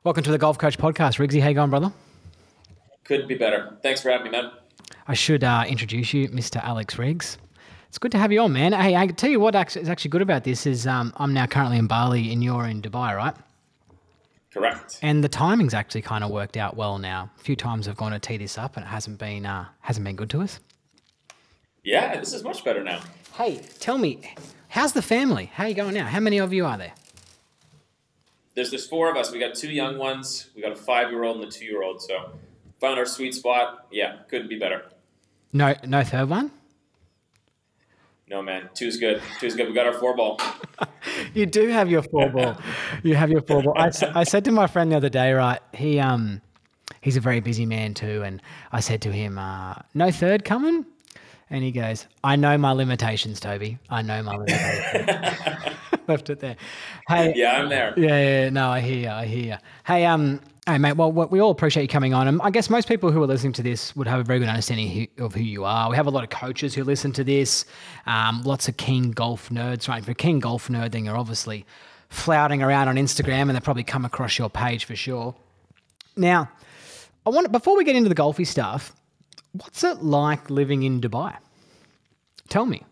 Welcome to the Golf Coach Podcast. Riggsy, how you going, brother? Couldn't be better. Thanks for having me, man. I should introduce you, Mr. Alex Riggs. It's good to have you on, man. Hey, I can tell you what is actually good about this is I'm now currently in Bali and you're in Dubai, right? Correct. And the timing's actually kind of worked out well now. A few times I've gone to tee this up and it hasn't been good to us. Yeah, this is much better now. Hey, tell me, how's the family? How are you going now? How many of you are there? There's four of us. We got two young ones. We got a 5-year-old and a 2-year-old. So found our sweet spot. Yeah, couldn't be better. No third one? No, man. Two's good. Two's good. We got our 4-ball. You do have your 4-ball. You have your 4-ball. I said to my friend the other day, right, he's a very busy man too, and I said to him, no third coming? And he goes, I know my limitations, Toby. I know my limitations. Left it there. Hey, yeah, I'm there. Yeah, no, I hear you. Hey, mate, well, we all appreciate you coming on. And I guess most people who are listening to this would have a very good understanding of who you are. We have a lot of coaches who listen to this, lots of keen golf nerds, right? If you're a keen golf nerd, then you're obviously flouting around on Instagram and they'll probably come across your page for sure. Now, before we get into the golfy stuff, what's it like living in Dubai? Tell me.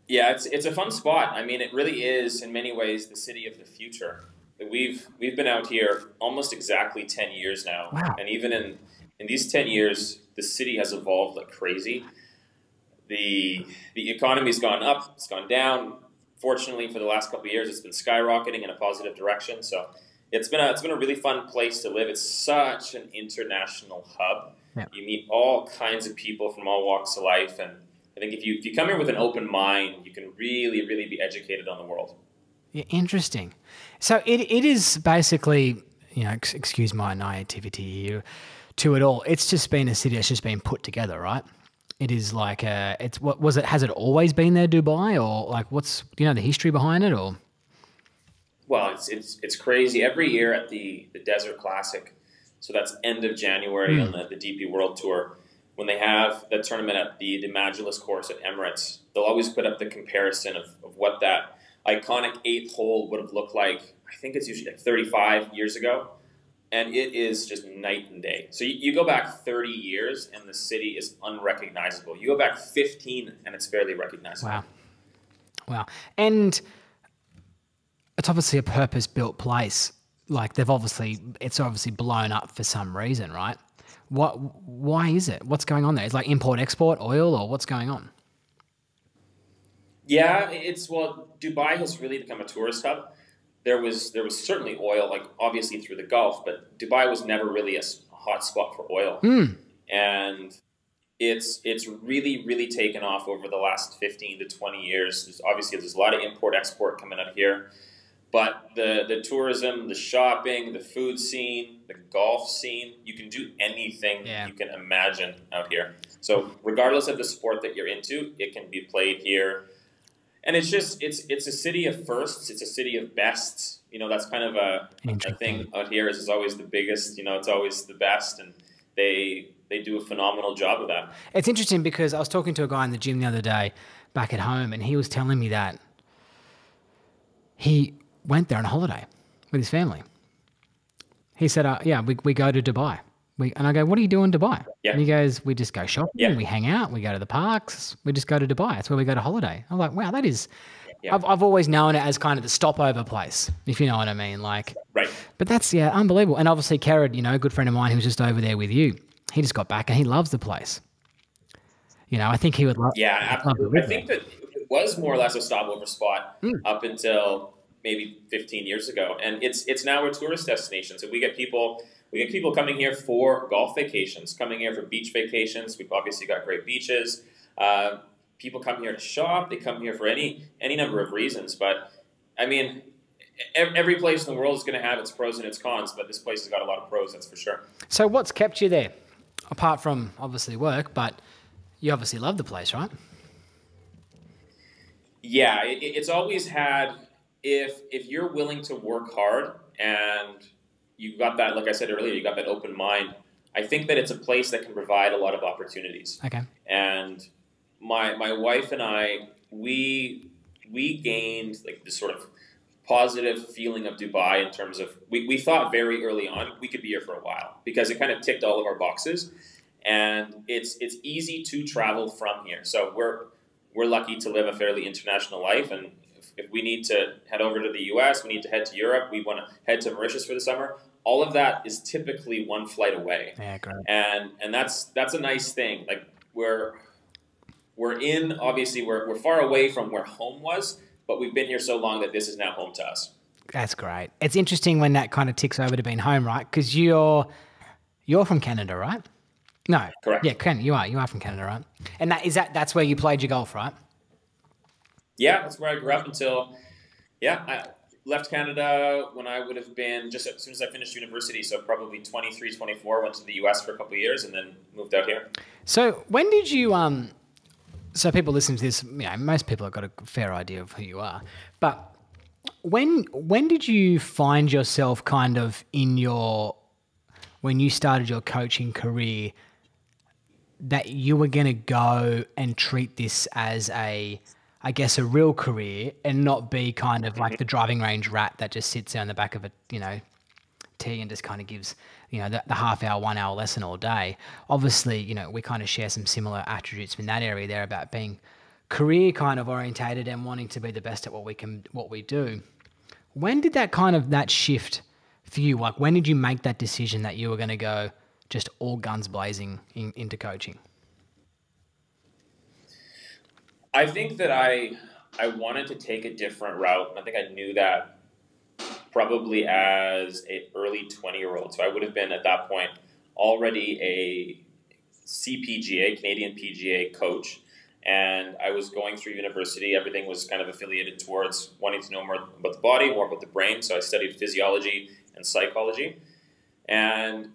Yeah, it's a fun spot. I mean, it really is in many ways the city of the future. We've been out here almost exactly 10 years now. Wow. And even in these 10 years, the city has evolved like crazy. The economy's gone up, it's gone down. Fortunately, for the last couple of years, it's been skyrocketing in a positive direction. So it's been a really fun place to live. It's such an international hub. Yeah. You meet all kinds of people from all walks of life, and I think if you come here with an open mind, you can really, really be educated on the world. Yeah, interesting. So it is basically, excuse my naivety here, to it all. It's just been a city that's just been put together, right? It is like has it always been there, Dubai, or like do you know the history behind it, or? Well, it's crazy. Every year at the Desert Classic, so that's end of January on the DP World Tour, when they have the tournament at the Magulus course at Emirates, they'll always put up the comparison of what that iconic 8th hole would have looked like. I think it's usually like 35 years ago, and it is just night and day. So you go back 30 years, and the city is unrecognizable. You go back 15, and it's barely recognizable. Wow. And it's obviously a purpose-built place. Like it's obviously blown up for some reason, right? Why is it? What's going on there? It's like import, export, oil, or what's going on? Yeah, Dubai has really become a tourist hub. There was certainly oil, like obviously through the Gulf, but Dubai was never really a hot spot for oil. And it's really, really taken off over the last 15 to 20 years. There's a lot of import, export coming out here. But the tourism, the shopping, the food scene, the golf scene, you can do anything you can imagine out here. So regardless of the sport that you're into, it can be played here. And it's a city of firsts. It's a city of bests. That's kind of a thing out here is always the biggest. It's always the best. And they do a phenomenal job of that. It's interesting because I was talking to a guy in the gym the other day back at home, and he was telling me that he went there on a holiday with his family. He said, we go to Dubai. And I go, what do you do in Dubai? Yeah. And he goes, we just go shopping, we hang out, we go to the parks, we just go to Dubai. That's where we go to holiday. I'm like, wow, that is, I've always known it as kind of the stopover place, if you know what I mean. Like, right. But that's, unbelievable. And obviously Kerrod, a good friend of mine who was just over there with you, he just got back and he loves the place. I think he would love. Yeah, absolutely. I think that it was more or less a stopover spot up until maybe 15 years ago. And it's now a tourist destination. So we get people coming here for golf vacations, coming here for beach vacations. We've obviously got great beaches. People come here to shop. They come here for any number of reasons. But, I mean, every place in the world is going to have its pros and its cons, but this place has got a lot of pros, that's for sure. So what's kept you there? Apart from, obviously, work, but you obviously love the place, right? Yeah, it's always had, if you're willing to work hard and you've got that, like I said earlier, you got that open mind, I think that it's a place that can provide a lot of opportunities. Okay. And my wife and I, we gained like this sort of positive feeling of Dubai in terms of we thought very early on we could be here for a while because it kind of ticked all of our boxes, and it's easy to travel from here. So we're lucky to live a fairly international life, and if we need to head over to the US, we need to head to Europe, we want to head to Mauritius for the summer. All of that is typically one flight away. Yeah, great. And that's a nice thing. Like we're obviously we're far away from where home was, but we've been here so long that this is now home to us. That's great. It's interesting when that kind of ticks over to being home, right? Because you're from Canada, right? No. Correct. Yeah, you are from Canada, right? And that's where you played your golf, right? Yeah, that's where I grew up until, I left Canada when I would have been just as soon as I finished university. So probably 23, 24, went to the US for a couple of years and then moved out here. So when did you, so people listening to this, most people have got a fair idea of who you are, but when did you find yourself kind of when you started your coaching career, that you were going to go and treat this as a real career and not be kind of like the driving range rat that just sits there on the back of a, tee and just kind of gives, the half hour, 1 hour lesson all day. Obviously, we kind of share some similar attributes in that area there about being career kind of orientated and wanting to be the best at what we do. When did that shift for you? Like, when did you make that decision that you were going to go just all guns blazing into coaching? I think that I wanted to take a different route. I think I knew that probably as an early 20-year-old. So I would have been at that point already a CPGA, Canadian PGA coach. And I was going through university. Everything was kind of affiliated towards wanting to know more about the body, more about the brain. So I studied physiology and psychology. And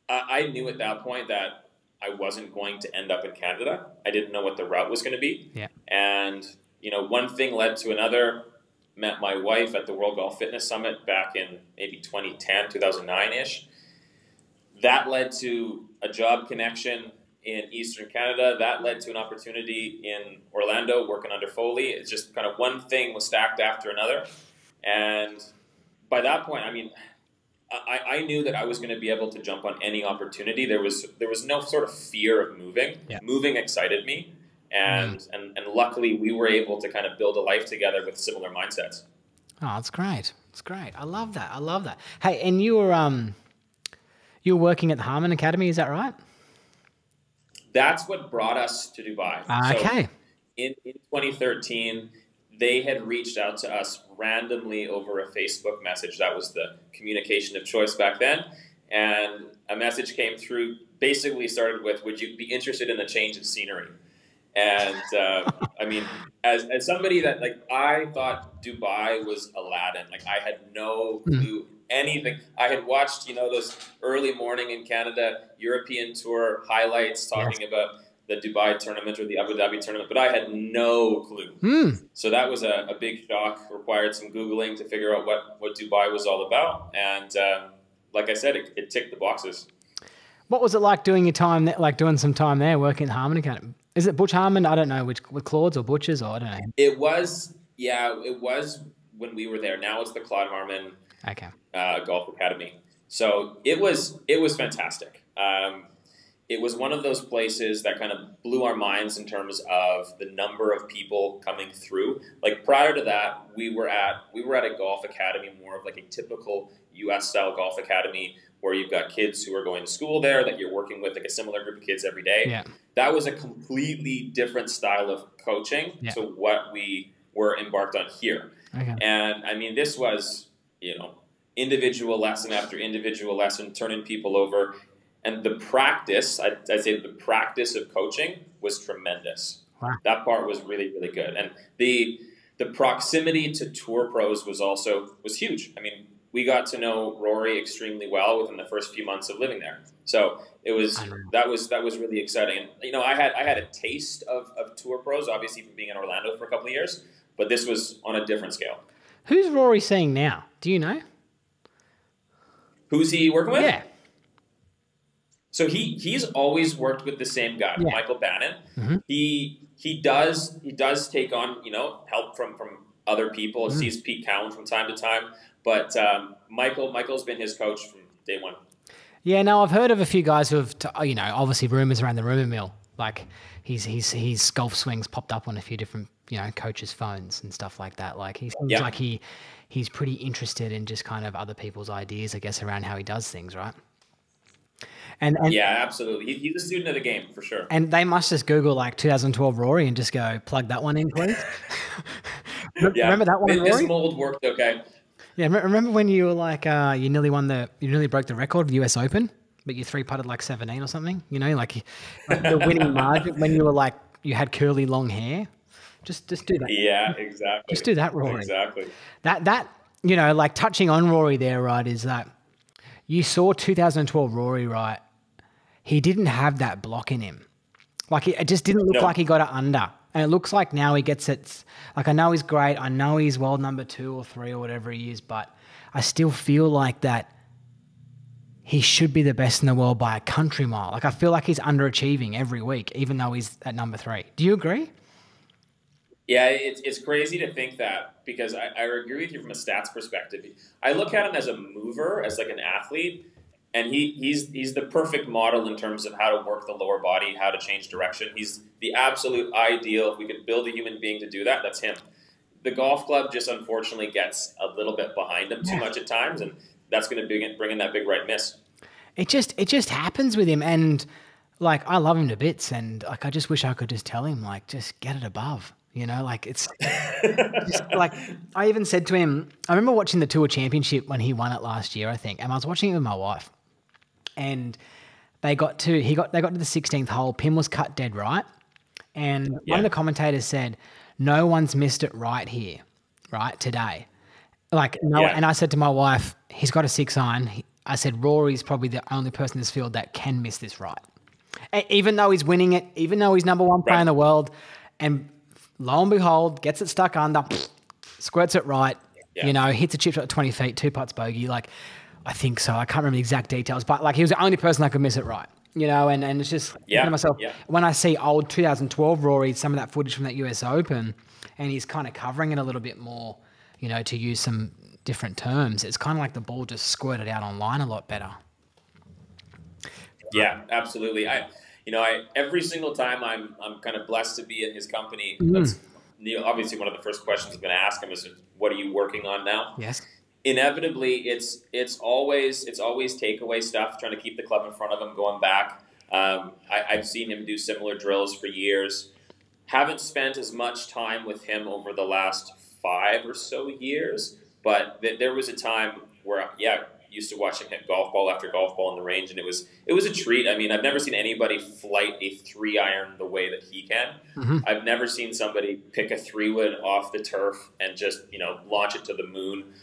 I knew at that point that I wasn't going to end up in Canada. I didn't know what the route was going to be. Yeah. And, one thing led to another. Met my wife at the World Golf Fitness Summit back in maybe 2010, 2009-ish. That led to a job connection in Eastern Canada. That led to an opportunity in Orlando working under Foley. It's just kind of one thing was stacked after another. And by that point, I knew that I was going to be able to jump on any opportunity. There was no sort of fear of moving. Yeah. Moving excited me. And luckily we were able to kind of build a life together with similar mindsets. Oh, that's great. It's great. I love that. Hey, and you were working at the Harmon Academy, is that right? That's what brought us to Dubai. Okay. So in 2013, they had reached out to us randomly over a Facebook message. That was the communication of choice back then. And a message came through, basically started with, would you be interested in a change of scenery? And as somebody that I thought Dubai was Aladdin. I had no clue anything. I had watched, those early morning in Canada European Tour highlights talking about the Dubai tournament or the Abu Dhabi tournament, but I had no clue. So that was a big shock. Required some Googling to figure out what Dubai was all about. And like I said, it ticked the boxes. What was it like doing your time there, doing some time there working at Harmon Academy? Is it Butch Harmon? I don't know with Claude's or Butch's, or I don't know. It was when we were there. Now it's the Claude Harmon Golf Academy. So it was fantastic. It was one of those places that kind of blew our minds in terms of the number of people coming through. Prior to that, we were at a golf academy, more of a typical US style golf academy, where you've got kids who are going to school there that you're working with, a similar group of kids every day. Yeah. That was a completely different style of coaching to what we were embarked on here. Okay. And this was, individual lesson after individual lesson, turning people over. And the practice, I'd say the practice of coaching was tremendous. Wow. That part was really, really good. And the proximity to tour pros was huge. We got to know Rory extremely well within the first few months of living there. So that was really exciting. And I had a taste of tour pros, obviously from being in Orlando for a couple of years, but this was on a different scale. Who's Rory seeing now? Do you know? Who's he working with? Yeah. So he's always worked with the same guy, Michael Bannon. Mm-hmm. He does take on help from other people. Sees Pete Cowan from time to time, but Michael's been his coach from day one. Yeah, no, I've heard of a few guys who have, obviously rumors around the rumor mill. Like his golf swings popped up on a few different, coaches' phones and stuff like that. Like he seems like he's pretty interested in just kind of other people's ideas, I guess, around how he does things, right? And yeah, absolutely. He's a student of the game for sure. And they must just Google like 2012 Rory and just go plug that one in, please. Remember that one, Rory? This mold worked okay. Yeah, remember when you were like, you nearly broke the record of the US Open, but you 3-putted like 17 or something? Like the winning margin when you were like, you had curly long hair. Just do that. Yeah, exactly. Just do that, Rory. Exactly. That like touching on Rory there, right, is that you saw 2012 Rory, right? He didn't have that block in him. Like it just didn't look like he got it under. And it looks like now he gets it. Like I know he's great. I know he's world number 2 or 3 or whatever he is, but I still feel like that he should be the best in the world by a country mile. Like I feel like he's underachieving every week, even though he's at number 3. Do you agree? Yeah, it's crazy to think that, because I agree with you from a stats perspective. I look at him as a mover, as like an athlete, and he's the perfect model in terms of how to work the lower body, how to change direction. He's the absolute ideal. If we could build a human being to do that, that's him. The golf club just unfortunately gets a little bit behind him too much at times, and that's going to bring in that big right miss. It just happens with him, and like I love him to bits, and like I just wish I could just tell him like just get it above. Like it's just like I even said to him, I remember watching the Tour Championship when he won it last year, I think, and I was watching it with my wife, and they got to the 16th hole. Pin was cut dead right, and one of the commentators said, "No one's missed it right here, right today." Like no, and I said to my wife, "He's got a 6 iron." I said, "Rory's probably the only person in this field that can miss this right, even though he's winning it, even though he's number 1 player in the world." And lo and behold, gets it stuck under, squirts it right, hits a chip shot at 20 feet, 2 putts bogey. Like, I think so. I can't remember the exact details, but like he was the only person that could miss it right, and it's just thinking to myself, when I see old 2012 Rory, some of that footage from that US Open, and he's kind of covering it a little bit more, to use some different terms, it's kind of like the ball just squirted out online a lot better. Yeah, absolutely. Every single time I'm kind of blessed to be in his company. That's obviously one of the first questions I'm going to ask him is, "What are you working on now?" Yes. Inevitably, it's always takeaway stuff, trying to keep the club in front of him, going back. I've seen him do similar drills for years. Haven't spent as much time with him over the last 5 or so years, but there was a time where used to watch him hit golf ball after golf ball in the range, and it was a treat. I mean, I've never seen anybody flight a 3-iron the way that he can. Mm-hmm. I've never seen somebody pick a 3-wood off the turf and just launch it to the moon.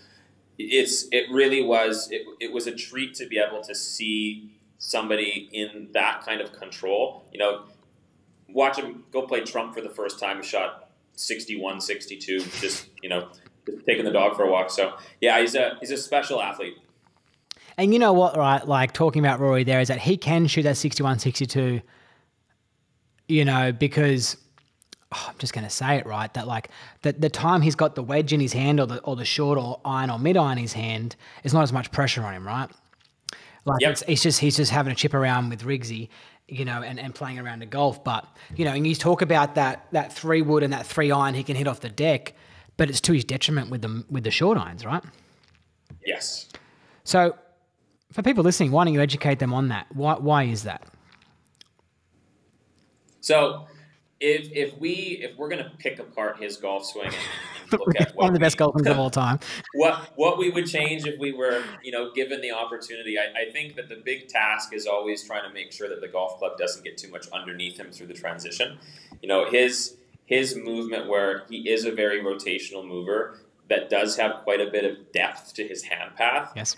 It was a treat to be able to see somebody in that kind of control. Watch him go play Trump for the first time, shot 61, 62, just taking the dog for a walk. So yeah, he's a special athlete. And you know what, right? Like talking about Rory there is that he can shoot that 61, 62, because I'm just going to say it, right? That like the time he's got the wedge in his hand or the short or iron or mid iron in his hand, is not as much pressure on him, right? Like he's just having a chip around with Riggsy, and playing around the golf. But, and you talk about that 3-wood and that 3-iron he can hit off the deck, but it's to his detriment with the short irons, right? Yes. So for people listening, why don't you educate them on that? Why is that? So if we're going to pick apart his golf swing and look at one of the best golfers of all time, what we would change if we were given the opportunity, I think that the big task is always trying to make sure that the golf club doesn't get too much underneath him through the transition. His movement, where he is a very rotational mover that does have quite a bit of depth to his hand path. Yes.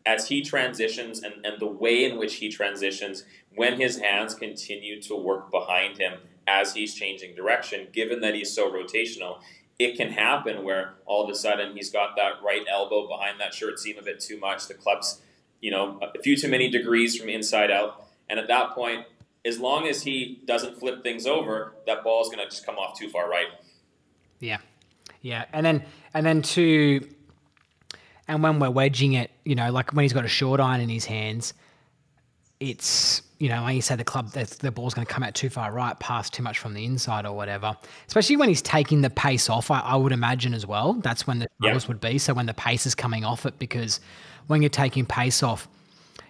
As he transitions and the way in which he transitions, when his hands continue to work behind him as he's changing direction, given that he's so rotational, it can happen where all of a sudden he's got that right elbow behind that shirt seam a bit too much. The club's, a few too many degrees from inside out. And at that point, as long as he doesn't flip things over, that ball is going to just come off too far right. Yeah. Yeah. And when we're wedging it, like when he's got a short iron in his hands, it's, like you said, the ball's going to come out too far right, pass too much from the inside or whatever. Especially when he's taking the pace off, I would imagine as well. That's when the struggles would be. So when the pace is coming off it, because when you're taking pace off,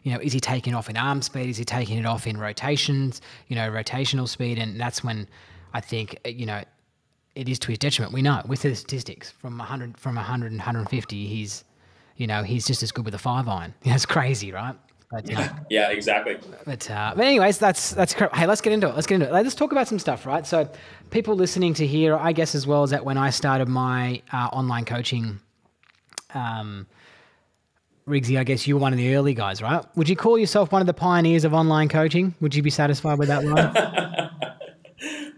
is he taking it off in arm speed? Is he taking it off in rotations, rotational speed? And that's when I think, it is to his detriment. We know with the statistics from 100 and 150, he's just as good with a 5-iron. It's crazy, right? But, yeah, exactly. But anyways, that's correct. Hey, let's get into it. Let's talk about some stuff, right? So people listening to here, I guess as well as that when I started my online coaching, Riggsy, I guess you were one of the early guys, right? Would you call yourself one of the pioneers of online coaching? Would you be satisfied with that line?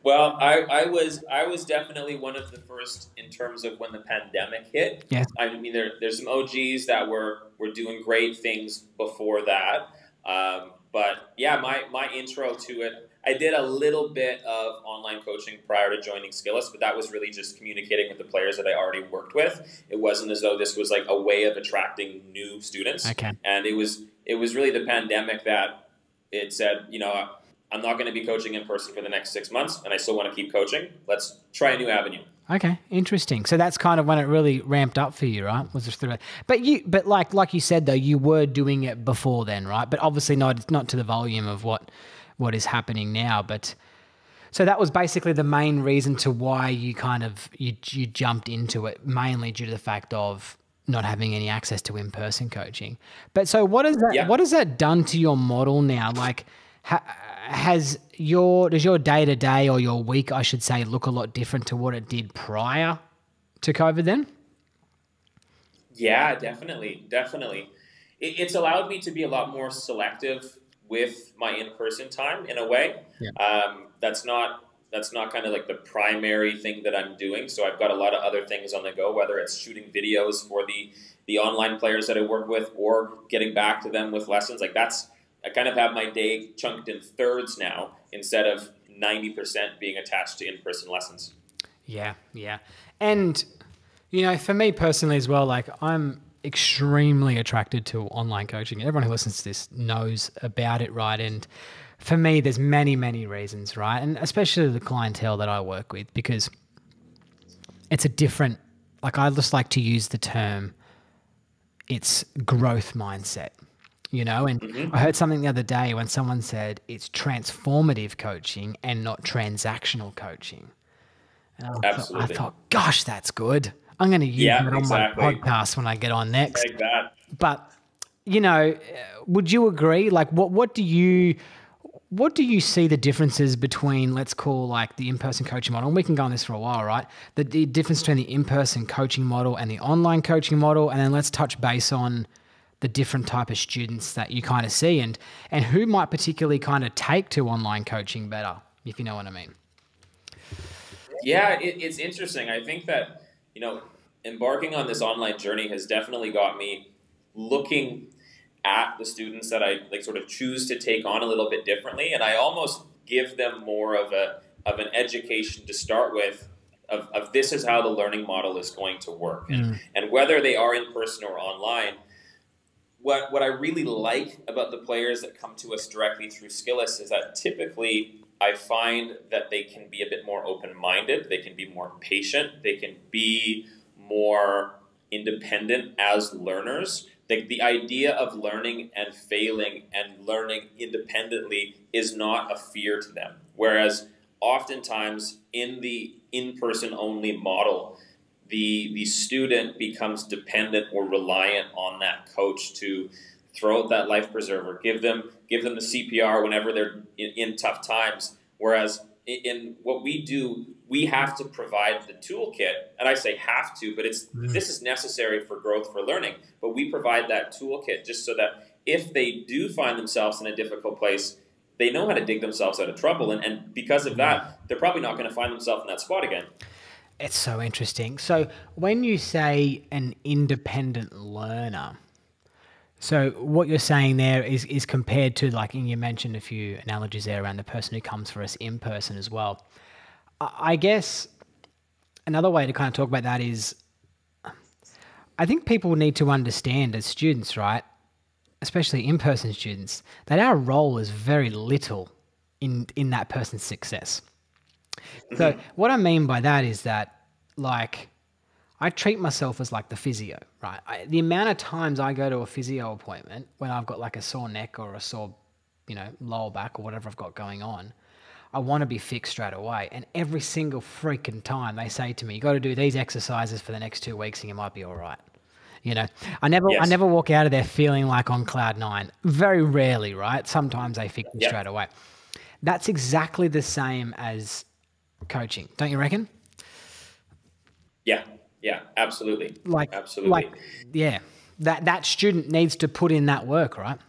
Well, I was definitely one of the first in terms of when the pandemic hit. Yeah. I mean, there's some OGs that were doing great things before that. But yeah, my intro to it, I did a little bit of online coaching prior to joining Skillest, but that was really just communicating with the players that I already worked with. It wasn't as though this was like a way of attracting new students. Okay. And it was really the pandemic that it said, I'm not going to be coaching in person for the next 6 months, and I still want to keep coaching. Let's try a new avenue. Okay, interesting. So that's kind of when it really ramped up for you, right? Was just through it. But like you said though, you were doing it before then, right? But obviously not to the volume of what is happening now. But so that was basically the main reason to why you kind of you jumped into it, mainly due to the fact of not having any access to in-person coaching. But so what has that done to your model now? Like, does your day-to-day or your week, I should say, look a lot different to what it did prior to COVID then? Yeah, definitely. It's allowed me to be a lot more selective with my in-person time in a way. Yeah. That's not kind of like the primary thing that I'm doing. So I've got a lot of other things on the go, whether it's shooting videos for the online players that I work with or getting back to them with lessons. Like I kind of have my day chunked in thirds now instead of 90% being attached to in-person lessons. Yeah. And, for me personally as well, like I'm extremely attracted to online coaching. Everyone who listens to this knows about it, right? And for me, there's many, many reasons, right? And especially the clientele that I work with, because it's a different, like I just like to use the term, it's growth mindset. And I heard something the other day when someone said it's transformative coaching and not transactional coaching. And Absolutely. I thought, gosh, that's good. I'm going to use it on my podcast when I get on next. Like that. But, would you agree? Like, what do you see the differences between, let's call like the in-person coaching model, and we can go on this for a while, right? The difference between the in-person coaching model and the online coaching model, and then let's touch base on the different type of students that you kind of see and who might particularly kind of take to online coaching better, if you know what I mean. Yeah, it's interesting. I think that, embarking on this online journey has definitely got me looking at the students that I like sort of choose to take on a little bit differently. And I almost give them more of an education to start with of this is how the learning model is going to work. And whether they are in person or online, what I really like about the players that come to us directly through Skillest is that typically I find that they can be a bit more open-minded, they can be more patient, they can be more independent as learners. The idea of learning and failing and learning independently is not a fear to them. Whereas oftentimes in the in-person only model, the student becomes dependent or reliant on that coach to throw out that life preserver, give them the CPR whenever they're in tough times. Whereas in what we do, we have to provide the toolkit, and I say have to, but this is necessary for growth, for learning. But we provide that toolkit just so that if they do find themselves in a difficult place, they know how to dig themselves out of trouble, and because of that, they're probably not going to find themselves in that spot again. It's so interesting. So when you say an independent learner, so what you're saying there is compared to, like, and you mentioned a few analogies there around the person who comes for us in person as well. I guess another way to kind of talk about that is I think people need to understand as students, right? Especially in-person students, that our role is very little in that person's success. So Hmm. what I mean by that is that, like, I treat myself as like the physio, right? The amount of times I go to a physio appointment when I've got like a sore neck or a sore, lower back or whatever I've got going on, I want to be fixed straight away. And every single freaking time they say to me, you got to do these exercises for the next 2 weeks and you might be all right. You know, I Yes. never walk out of there feeling like on cloud nine. Very rarely, right? Sometimes they fix me Yep. straight away. That's exactly the same as coaching, don't you reckon? Yeah. Yeah. Absolutely. Like, like, Absolutely. yeah, that student needs to put in that work, right?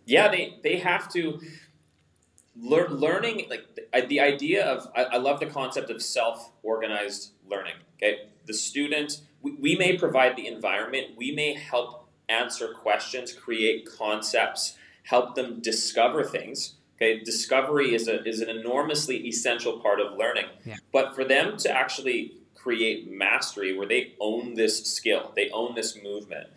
Yeah. They have to learning, like the idea of, I love the concept of self-organized learning. Okay. The student, we may provide the environment, we may help answer questions, create concepts, help them discover things. Okay. Discovery is an enormously essential part of learning. Yeah, But for them to actually create mastery where they own this skill, they own this movement,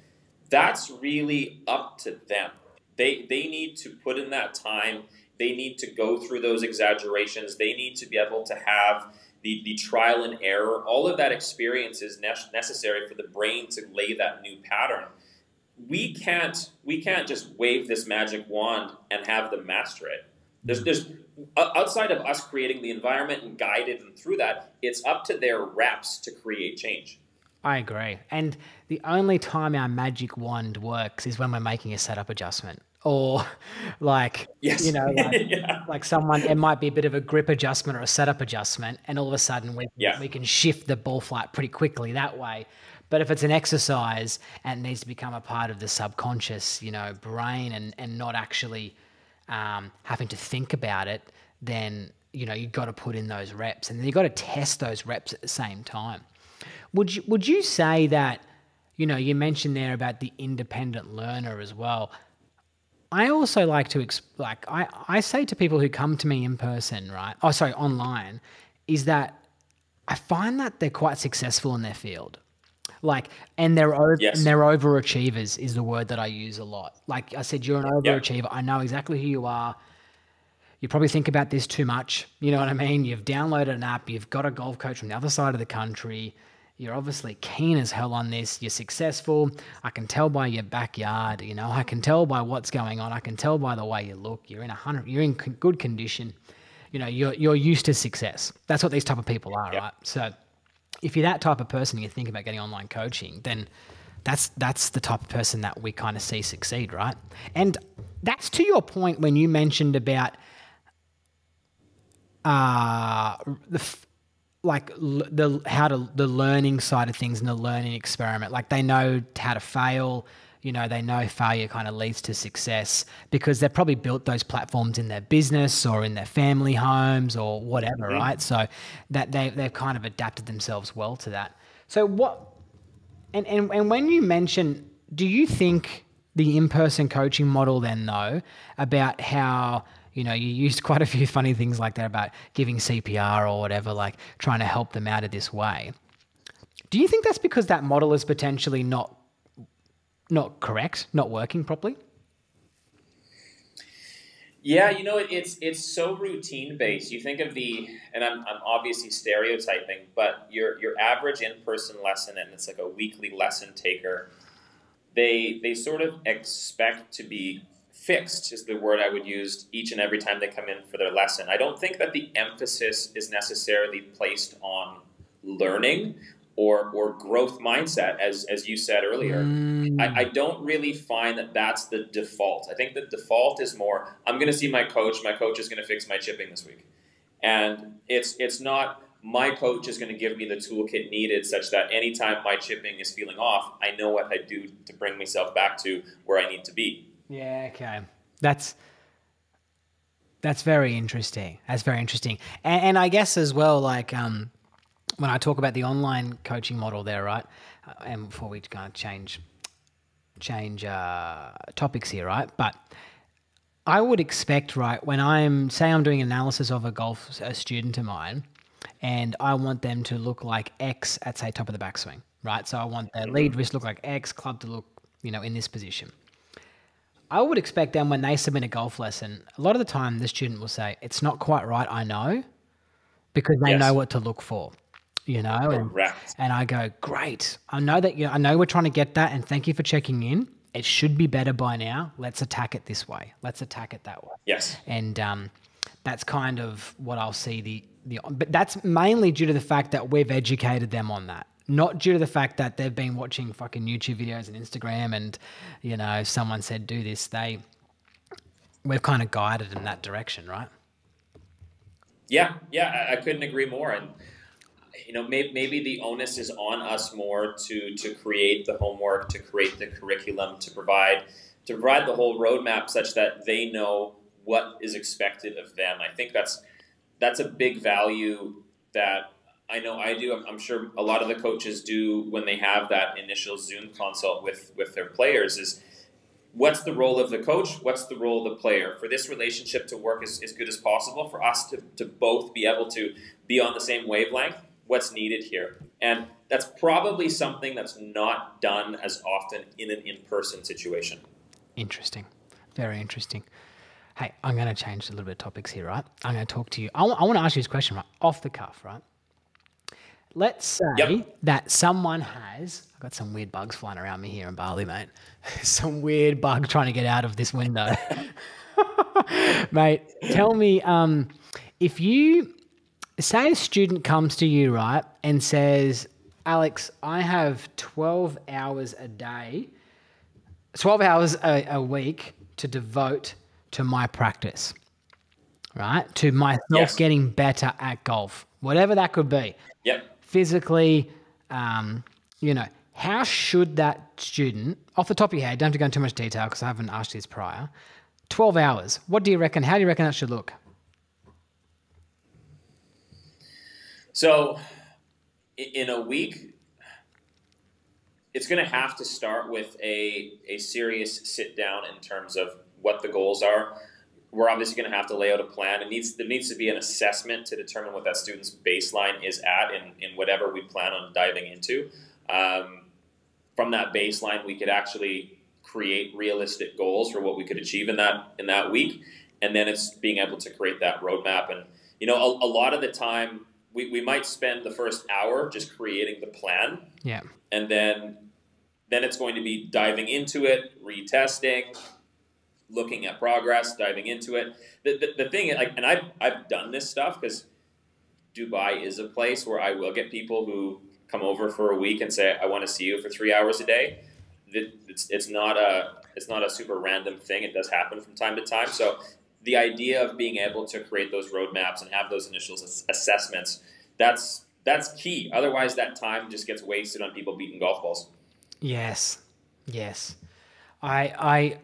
that's really up to them. They need to put in that time. They need to go through those exaggerations. They need to be able to have the trial and error. All of that experience is necessary for the brain to lay that new pattern. We can't just wave this magic wand and have them master it. There's outside of us creating the environment and guided them through that, it's up to their reps to create change. I agree. And the only time our magic wand works is when we're making a setup adjustment or like, Yes. like Yeah. someone, it might be a bit of a grip adjustment or a setup adjustment. And all of a sudden Yeah. we can shift the ball flight pretty quickly that way. But if it's an exercise and it needs to become a part of the subconscious, brain and not actually having to think about it, then, you've got to put in those reps and then you've got to test those reps at the same time. Would you say that, you mentioned there about the independent learner as well. I also like to I say to people who come to me in person, right? Oh, sorry, online, is that I find that they're quite successful in their field. Like, and Yes. they're overachievers is the word that I use a lot. Like I said, you're an Yeah. overachiever. I know exactly who you are. You probably think about this too much. You know what I mean? You've downloaded an app, you've got a golf coach from the other side of the country. You're obviously keen as hell on this. You're successful. I can tell by your backyard, I can tell by what's going on. I can tell by the way you look. You're in good condition. You're used to success. That's what these type of people are, Yeah. right? So if you're that type of person and you think about getting online coaching, then that's the type of person that we kind of see succeed, right? And that's to your point when you mentioned about the the learning side of things and the learning experiment. Like they know how to fail. They know failure kind of leads to success because they've probably built those platforms in their business or in their family homes or whatever, Hmm. right? So that they've kind of adapted themselves well to that. So what? And when you mention, do you think the in-person coaching model then though about how you used quite a few funny things like that about giving CPR or whatever, like trying to help them out of this way. Do you think that's because that model is potentially not correct, not working properly? Yeah, it's so routine based. You think of and I'm obviously stereotyping, but your average in person lesson, and it's like a weekly lesson taker. They sort of expect to be fixed is the word I would use each and every time they come in for their lesson. I don't think that the emphasis is necessarily placed on learning or growth mindset, as you said earlier. I Mm, don't really find that that's the default. I think the default is more, I'm going to see my coach. My coach is going to fix my chipping this week. And it's not my coach is going to give me the toolkit needed such that anytime my chipping is feeling off, I know what I do to bring myself back to where I need to be. yeah, okay. That's that's very interesting. That's very interesting. And I guess as well, like when I talk about the online coaching model there, right? And before we kind of change topics here, right? But I would expect, right, when I'm doing analysis of a student of mine, and I want them to look like X at, say, top of the backswing, right? So I want their lead wrist to look like X, club to look, in this position. I would expect them when they submit a golf lesson, a lot of the time the student will say, it's not quite right, I know, because they know Yes. what to look for, and, Correct. and I go, great. I know that, I know we're trying to get that, and thank you for checking in. It should be better by now. Let's attack it this way. Let's attack it that way. Yes. And that's kind of what I'll see but that's mainly due to the fact that we've educated them on that. Not due to the fact that they've been watching fucking YouTube videos and Instagram and, someone said do this. We've kind of guided in that direction, right? Yeah. Yeah. I couldn't agree more. And maybe the onus is on us more to create the homework, to create the curriculum, to provide the whole roadmap such that they know what is expected of them. I think that's a big value that I know I do. I'm sure a lot of the coaches do when they have that initial Zoom consult with their players is what's the role of the coach? What's the role of the player? For this relationship to work as good as possible, for us to both be able to be on the same wavelength, what's needed here? And that's probably something that's not done as often in an in-person situation. Interesting. Very interesting. Hey, I'm going to change a little bit of topics here, right? I'm going to talk to you. I want to ask you this question, right? Off the cuff, right? Let's say that someone has, I've got some weird bugs flying around me here in Bali, mate. Some weird bug trying to get out of this window. Mate, tell me, if you, say a student comes to you, right, and says, Alex, I have 12 hours a day, 12 hours a week to devote to my practice, right? To myself getting better at golf, whatever that could be. Yep. Physically, how should that student, off the top of your head, don't have to go into too much detail because I haven't asked you this prior, 12 hours, what do you reckon? How do you reckon that should look? So in a week, it's going to have to start with a serious sit down in terms of what the goals are. We're obviously going to have to lay out a plan. There needs to be an assessment to determine what that student's baseline is at in whatever we plan on diving into. From that baseline, we could actually create realistic goals for what we could achieve in that week, and then it's being able to create that roadmap. And a lot of the time, we might spend the first hour just creating the plan, and then it's going to be diving into it, retesting, looking at progress, diving into it. The thing, and I've done this stuff because Dubai is a place where I will get people who come over for a week and say, I want to see you for 3 hours a day. It's not a super random thing. It does happen from time to time. So the idea of being able to create those roadmaps and have those initial assessments, that's key. Otherwise, that time just gets wasted on people beating golf balls. Yes. I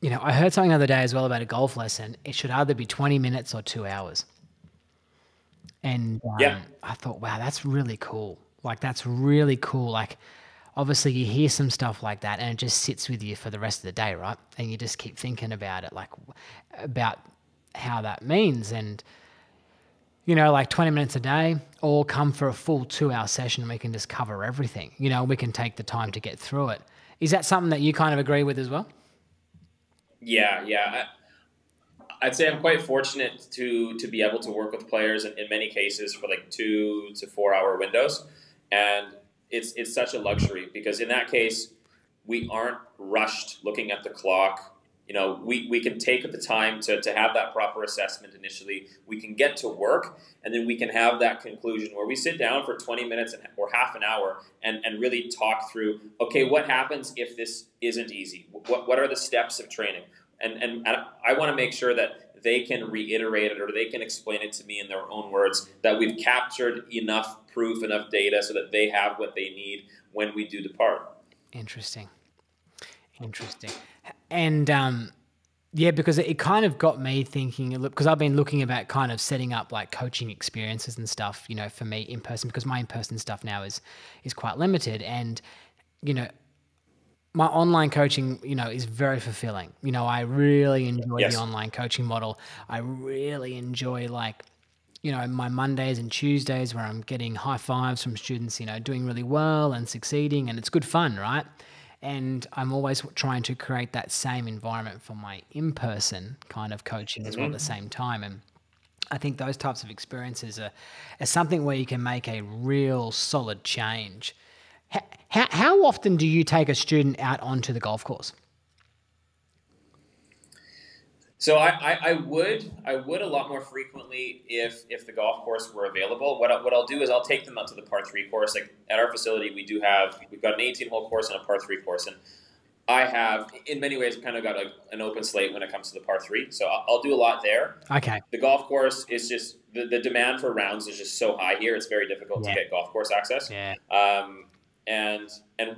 heard something the other day as well about a golf lesson. It should either be 20 minutes or 2 hours. And I thought, wow, that's really cool. That's really cool. Obviously you hear some stuff like that and it just sits with you for the rest of the day, right? And you just keep thinking about it, about how that means. And, 20 minutes a day, or come for a full 2-hour session and we can just cover everything. We can take the time to get through it. Is that something that you kind of agree with as well? Yeah. I'd say I'm quite fortunate to be able to work with players in many cases for 2 to 4 hour windows. And it's such a luxury because in that case, we aren't rushed looking at the clock. We can take the time to have that proper assessment initially. We can get to work, and then we can have that conclusion where we sit down for 20 minutes or half an hour and really talk through, okay, what happens if this isn't easy? What are the steps of training? And I want to make sure that they can reiterate it or they can explain it to me in their own words, that we've captured enough proof, enough data so that they have what they need when we do depart. Interesting. And because it kind of got me thinking, because I've been looking about kind of setting up coaching experiences and stuff, for me in person, because my in-person stuff now is quite limited. And, my online coaching, is very fulfilling. I really enjoy the online coaching model. I really enjoy my Mondays and Tuesdays where I'm getting high fives from students, doing really well and succeeding, and it's good fun, right? And I'm always trying to create that same environment for my in-person kind of coaching as well at the same time. And I think those types of experiences are something where you can make a real solid change. How often do you take a student out onto the golf course? So I would a lot more frequently if the golf course were available. What I'll do is I'll take them out to the par three course. Like at our facility, we've got an 18-hole course and a par three course, and I have in many ways kind of got an open slate when it comes to the par three. So I'll do a lot there. Okay. The golf course is just the demand for rounds is just so high here. It's very difficult to get golf course access. Yeah. And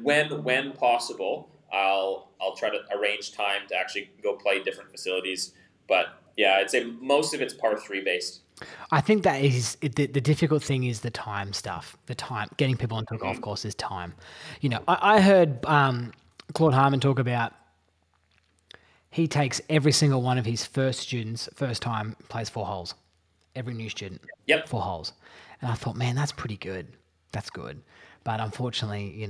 when possible, I'll try to arrange time to actually go play different facilities. But yeah, I'd say most of it's par three based. I think that is the difficult thing is the time stuff. The time getting people onto a golf course is time. I heard Claude Harmon talk about he takes every single one of his first students first time plays 4 holes. Every new student. Yep. 4 holes. And I thought, man, that's pretty good. That's good. But unfortunately,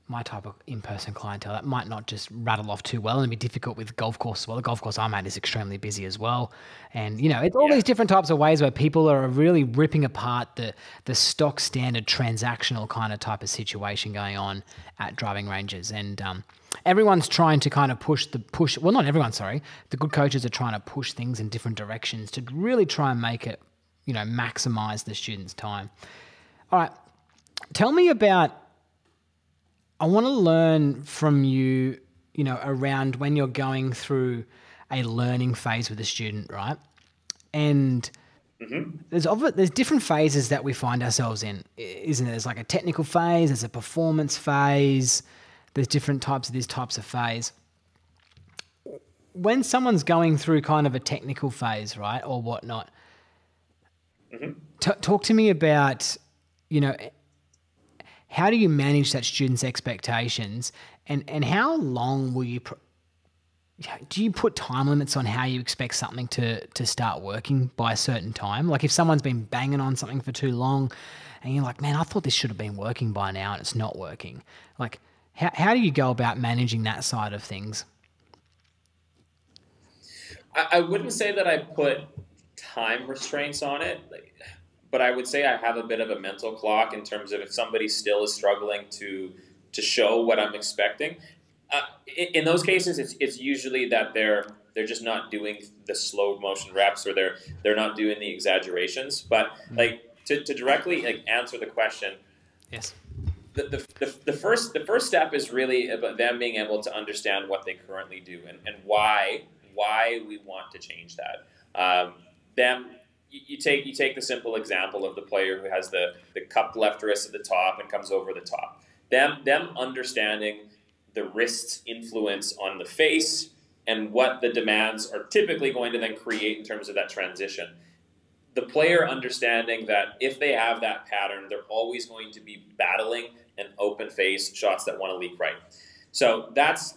my type of in-person clientele, that might not just rattle off too well and be difficult with golf course as well. The golf course I'm at is extremely busy as well. And, it's all these different types of ways where people are really ripping apart the stock standard transactional kind of type of situation going on at driving ranges. And everyone's trying to kind of well, not everyone, sorry. The good coaches are trying to push things in different directions to really try and make it, maximize the student's time. All right. Tell me about, I want to learn from you, around when you're going through a learning phase with a student, right? And there's different phases that we find ourselves in, isn't there? There's like a technical phase, there's a performance phase, there's different types of these types of phase. When someone's going through kind of a technical phase, right, or whatnot, talk to me about, how do you manage that student's expectations, and how long will you do you put time limits on how you expect something to start working by a certain time? Like if someone's been banging on something for too long and you're like, man, I thought this should have been working by now and it's not working. Like how do you go about managing that side of things? I wouldn't say that I put time restraints on it. But I would say I have a bit of a mental clock in terms of if somebody still is struggling to show what I'm expecting. In those cases, it's usually that they're just not doing the slow motion reps, or they're not doing the exaggerations. But to directly answer the question, yes, the first step is really about them being able to understand what they currently do and why we want to change that. You take the simple example of the player who has the cupped left wrist at the top and comes over the top. Them understanding the wrist's influence on the face and what the demands are typically going to then create in terms of that transition. The player understanding that if they have that pattern, they're always going to be battling an open face shots that want to leak right. So that's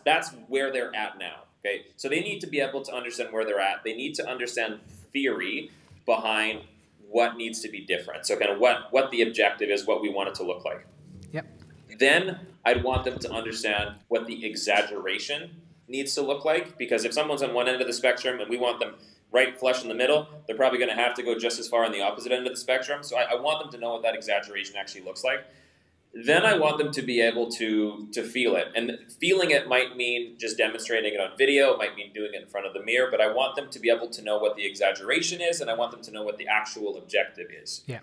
where they're at now. Okay, so they need to be able to understand where they're at. They need to understand theory behind what needs to be different. So kind of what the objective is, what we want it to look like. Yep. Then I'd want them to understand what the exaggeration needs to look like, because if someone's on one end of the spectrum and we want them right flush in the middle, they're probably going to have to go just as far on the opposite end of the spectrum. So I want them to know what that exaggeration actually looks like. Then I want them to be able to feel it. And feeling it might mean just demonstrating it on video. It might mean doing it in front of the mirror. But I want them to be able to know what the exaggeration is, and I want them to know what the actual objective is. Yeah.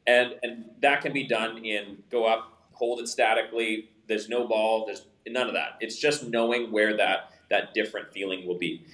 And that can be done in go up, hold it statically. There's no ball. There's none of that. It's just knowing where that different feeling will be.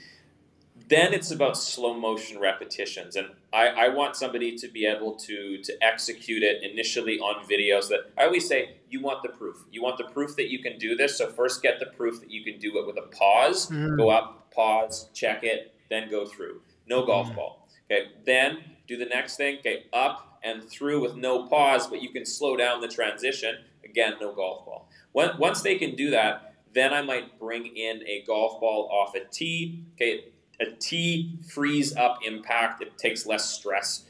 Then it's about slow motion repetitions. And I want somebody to be able to execute it initially on videos. That I always say, you want the proof. You want the proof that you can do this. So first get the proof that you can do it with a pause. Go up, pause, check it, then go through. No golf ball. Okay. Then do the next thing. Okay. Up and through with no pause, but you can slow down the transition. Again, no golf ball. Once they can do that, then I might bring in a golf ball off a tee. Okay. a tee frees up impact. It takes less stress,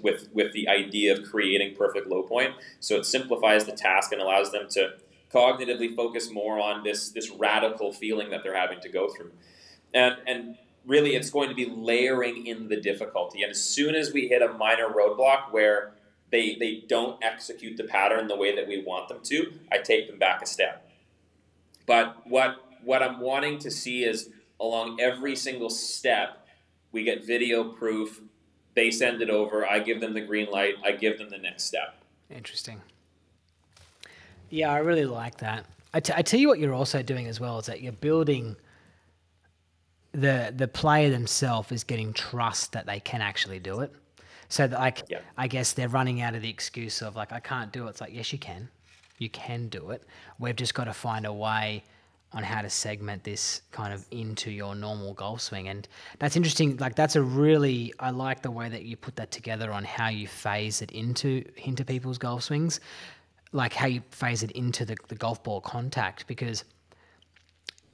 with the idea of creating perfect low point. So it simplifies the task and allows them to cognitively focus more on this radical feeling that they're having to go through. And really, it's going to be layering in the difficulty. And as soon as we hit a minor roadblock where they don't execute the pattern the way that we want them to, I take them back a step. But what I'm wanting to see is along every single step, we get video proof. They send it over. I give them the green light. I give them the next step. Interesting. Yeah, I really like that. I tell you what you're also doing as well is that you're building the player themselves is getting trust that they can actually do it. So that I guess they're running out of the excuse of like, I can't do it. It's like, yes, you can. You can do it. We've just got to find a way on how to segment this kind of into your normal golf swing. And that's interesting. Like I like the way that you put that together on how you phase it into people's golf swings, like how you phase it into the golf ball contact. Because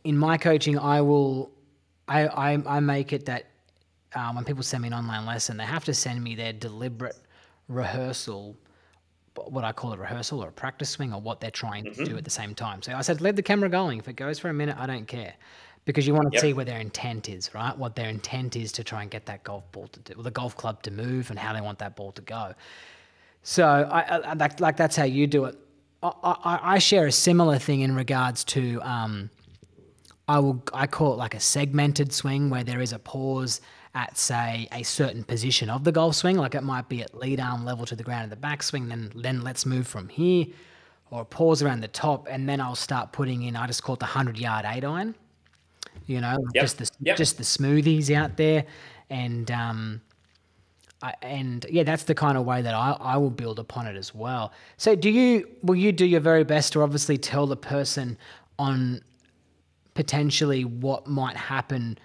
in my coaching, I make it that when people send me an online lesson, they have to send me their deliberate rehearsal, what I call a rehearsal or a practice swing, or what they're trying to do at the same time. So I said, leave the camera going. If it goes for a minute, I don't care. Because you want to see where their intent is, right? What their intent is to try and get that golf ball to do, or the golf club to move, and how they want that ball to go. So I like that's how you do it. I share a similar thing in regards to I call it like a segmented swing where there is a pause at, say, a certain position of the golf swing. Like it might be at lead arm level to the ground in the backswing, then let's move from here, or a pause around the top, and then I'll start putting in, I just call it the 100-yard 8-iron, just the smoothies out there. And that's the kind of way that I will build upon it as well. So will you do your very best to obviously tell the person on potentially what might happen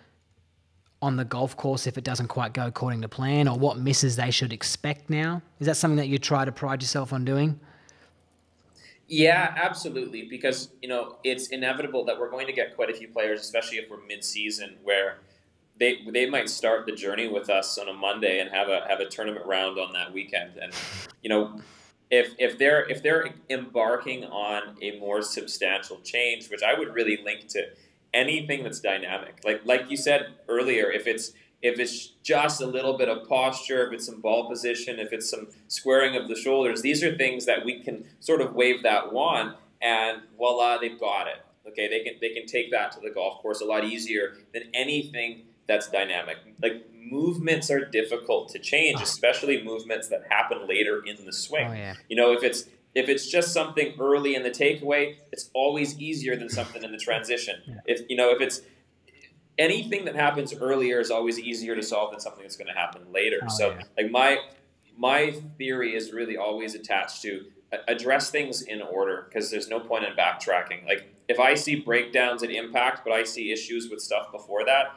on the golf course if it doesn't quite go according to plan, or what misses they should expect now? Is that something that you try to pride yourself on doing? Yeah, absolutely. Because, it's inevitable that we're going to get quite a few players, especially if we're mid-season, where they might start the journey with us on a Monday and have a tournament round on that weekend. And, if they're embarking on a more substantial change, which I would really link to anything that's dynamic, like you said earlier, if it's just a little bit of posture, if it's some ball position, if it's some squaring of the shoulders, these are things that we can sort of wave that wand and voila, they've got it. Okay, they can take that to the golf course a lot easier than anything that's dynamic. Like movements are difficult to change, especially movements that happen later in the swing. Oh, yeah. If it's just something early in the takeaway, it's always easier than something in the transition. Yeah. If it's anything that happens earlier is always easier to solve than something that's going to happen later. Like my theory is really always attached to address things in order, because there's no point in backtracking. Like if I see breakdowns at impact, but I see issues with stuff before that,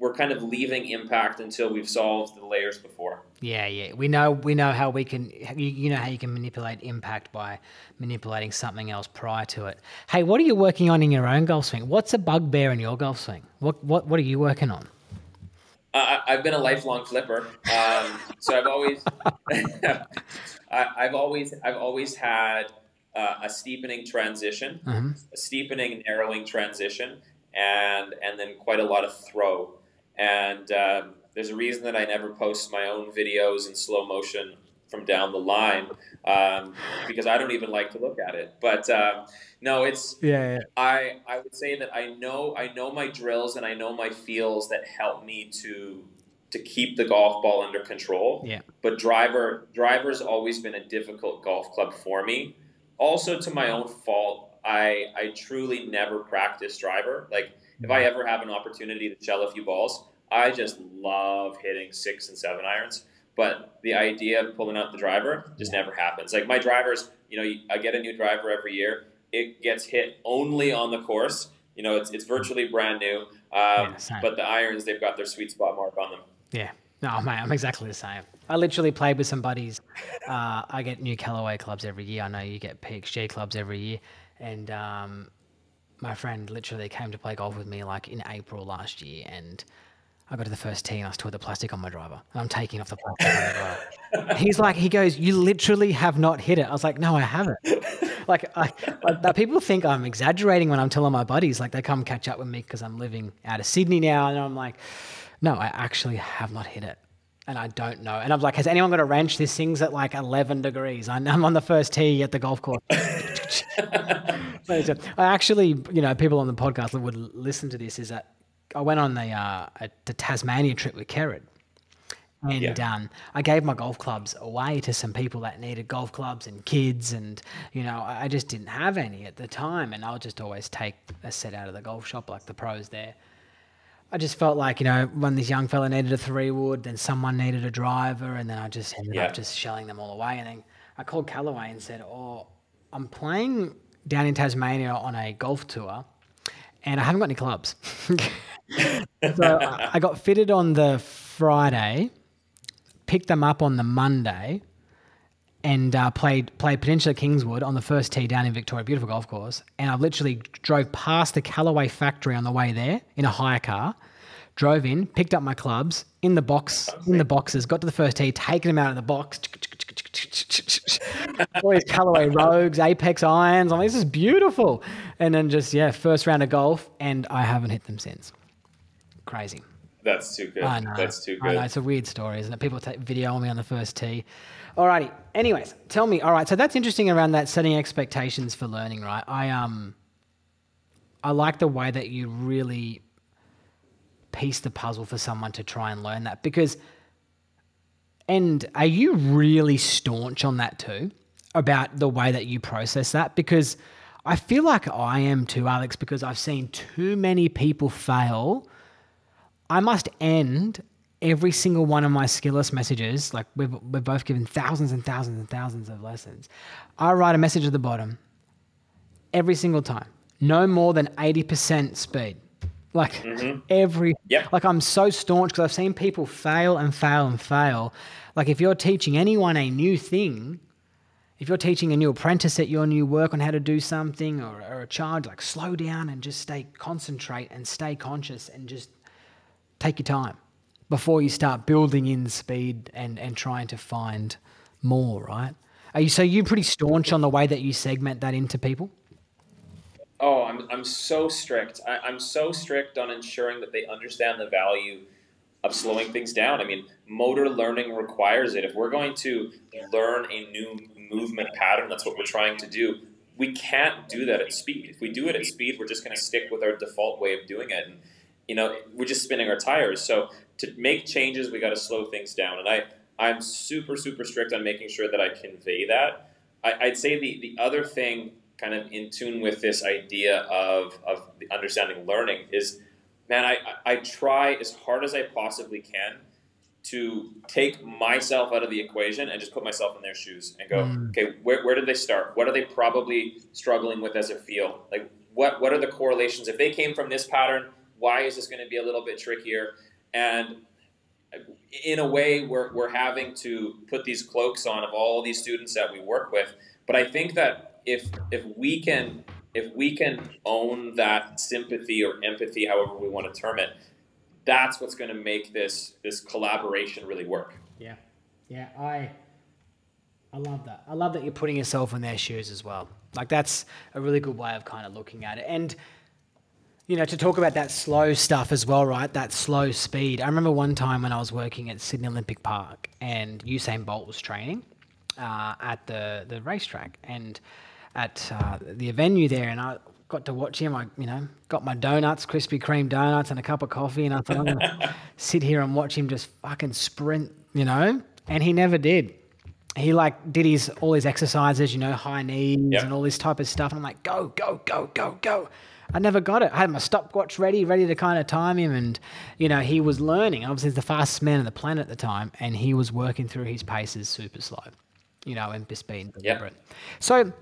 we're kind of leaving impact until we've solved the layers before. Yeah. We know how we can, you know how you can manipulate impact by manipulating something else prior to it. Hey, what are you working on in your own golf swing? What's a bugbear in your golf swing? What are you working on? I've been a lifelong flipper, so I've always, I've always had a steepening transition, a steepening narrowing transition, and then quite a lot of throw. And there's a reason that I never post my own videos in slow motion from down the line, because I don't even like to look at it. But no, it's I would say that I know my drills and I know my feels that help me to keep the golf ball under control. Yeah. But driver's always been a difficult golf club for me. Also, to my own fault, I truly never practice driver. Like if I ever have an opportunity to shell a few balls, I just love hitting 6 and 7 irons. But the idea of pulling out the driver just never happens. Like my drivers, I get a new driver every year. It gets hit only on the course. It's virtually brand new. But the irons, they've got their sweet spot mark on them. Yeah. No, mate, I'm exactly the same. I literally played with some buddies. I get new Callaway clubs every year. I know you get PXG clubs every year. And my friend literally came to play golf with me like in April last year. And I got to the first tee and I still had the plastic on my driver. And I'm taking off the plastic on the driver. He's like, he goes, you literally have not hit it. I was like, no, I haven't. That people think I'm exaggerating when I'm telling my buddies, like they come catch up with me because I'm living out of Sydney now. And I'm like, no, I actually have not hit it. And I don't know. And I'm like, has anyone got a wrench? This thing's at like 11 degrees. I'm on the first tee at the golf course. I actually, people on the podcast that would listen to this is that I went on the Tasmania trip with Kerrod. And I gave my golf clubs away to some people that needed golf clubs and kids. And, I just didn't have any at the time. And I'll just always take a set out of the golf shop like the pros there. I just felt like, when this young fella needed a 3-wood, then someone needed a driver, and then I just ended up just shelling them all away. And then I called Callaway and said, I'm playing down in Tasmania on a golf tour, and I haven't got any clubs. So I got fitted on the Friday, picked them up on the Monday, and played Peninsula Kingswood on the first tee down in Victoria, beautiful golf course. And I literally drove past the Callaway factory on the way there in a hire car, drove in, picked up my clubs in the boxes, got to the first tee, taken them out of the box. All these Callaway Rogues, Apex irons. I mean, this is beautiful. And then first round of golf, and I haven't hit them since. Crazy. That's too good. I know. That's too good. I know. It's a weird story, isn't it? People take video on me on the first tee. Alrighty. Anyways, tell me. All right. So that's interesting around that setting expectations for learning, right? I like the way that you really piece the puzzle for someone to try and learn that and are you really staunch on that too, about the way that you process that? Because I feel like I am too, Alex, because I've seen too many people fail. I must end every single one of my skillless messages. Like we've both given thousands and thousands and thousands of lessons. I write a message at the bottom every single time. No more than 80% speed. Like like I'm so staunch because I've seen people fail and fail and fail. Like if you're teaching anyone a new thing, if you're teaching a new apprentice at your new work on how to do something or a child, like slow down and just concentrate and stay conscious and just take your time before you start building in speed and trying to find more, right? So you pretty staunch on the way that you segment that into people? Oh, I'm so strict. I'm so strict on ensuring that they understand the value of slowing things down. I mean, motor learning requires it. If we're going to learn a new movement pattern, that's what we're trying to do. We can't do that at speed. If we do it at speed, we're just going to stick with our default way of doing it. And, we're just spinning our tires. So to make changes, we got to slow things down. And I'm super, super strict on making sure that I convey that. I'd say the other thing kind of in tune with this idea of the understanding learning is, man, I try as hard as I possibly can to take myself out of the equation and just put myself in their shoes and go, okay, where did they start? What are they probably struggling with as a field? Like, what are the correlations? If they came from this pattern, why is this going to be a little bit trickier? And in a way, we're having to put these cloaks on of all these students that we work with. But I think that if we can own that sympathy or empathy, however we want to term it, that's what's going to make this collaboration really work. Yeah, I love that. I love that you're putting yourself in their shoes as well. Like that's a really good way of kind of looking at it. And to talk about that slow stuff as well, right? That slow speed. I remember one time when I was working at Sydney Olympic Park and Usain Bolt was training at the racetrack and at the venue there, and I got to watch him. I got my donuts, Krispy Kreme donuts, and a cup of coffee, and I thought I'm gonna sit here and watch him just fucking sprint, and he never did. He did all his exercises, high knees and all this type of stuff, and I'm like, go, go, go, go, go. I never got it. I had my stopwatch ready to kind of time him, and he was learning. Obviously, he's the fastest man on the planet at the time, and he was working through his paces super slow, and just being deliberate. So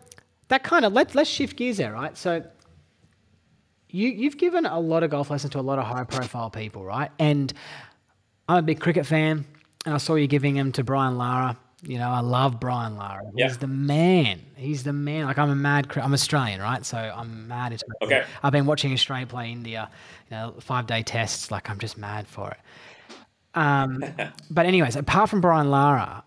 that kind of let's shift gears there, right? So you've given a lot of golf lessons to a lot of high-profile people, right? And I'm a big cricket fan, and I saw you giving them to Brian Lara You know, I love Brian Lara. Yeah. He's the man. He's the man. Like I'm Australian, right? So I'm mad into it. Okay. I've been watching Australia play India, 5-day tests. Like I'm just mad for it. But anyways, apart from Brian Lara,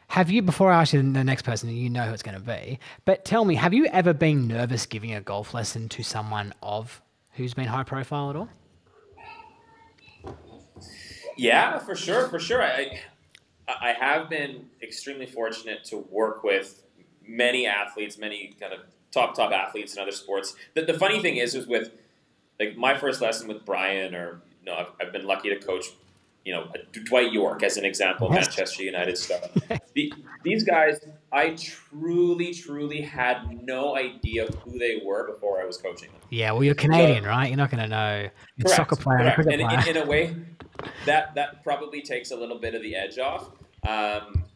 have you, before I ask you the next person, you know who it's going to be, but tell me, have you ever been nervous giving a golf lesson to someone who's been high profile at all? Yeah, for sure, for sure. I have been extremely fortunate to work with many athletes, many kind of top athletes in other sports. The funny thing is with like my first lesson with Brian, or I've been lucky to coach, Dwight York as an example, Yes. Manchester United star. These guys, I truly had no idea who they were before I was coaching them. Yeah, well, you're Canadian, right? You're not going to know. It's soccer player, and correct. cricket And player. in a way, that probably takes a little bit of the edge off.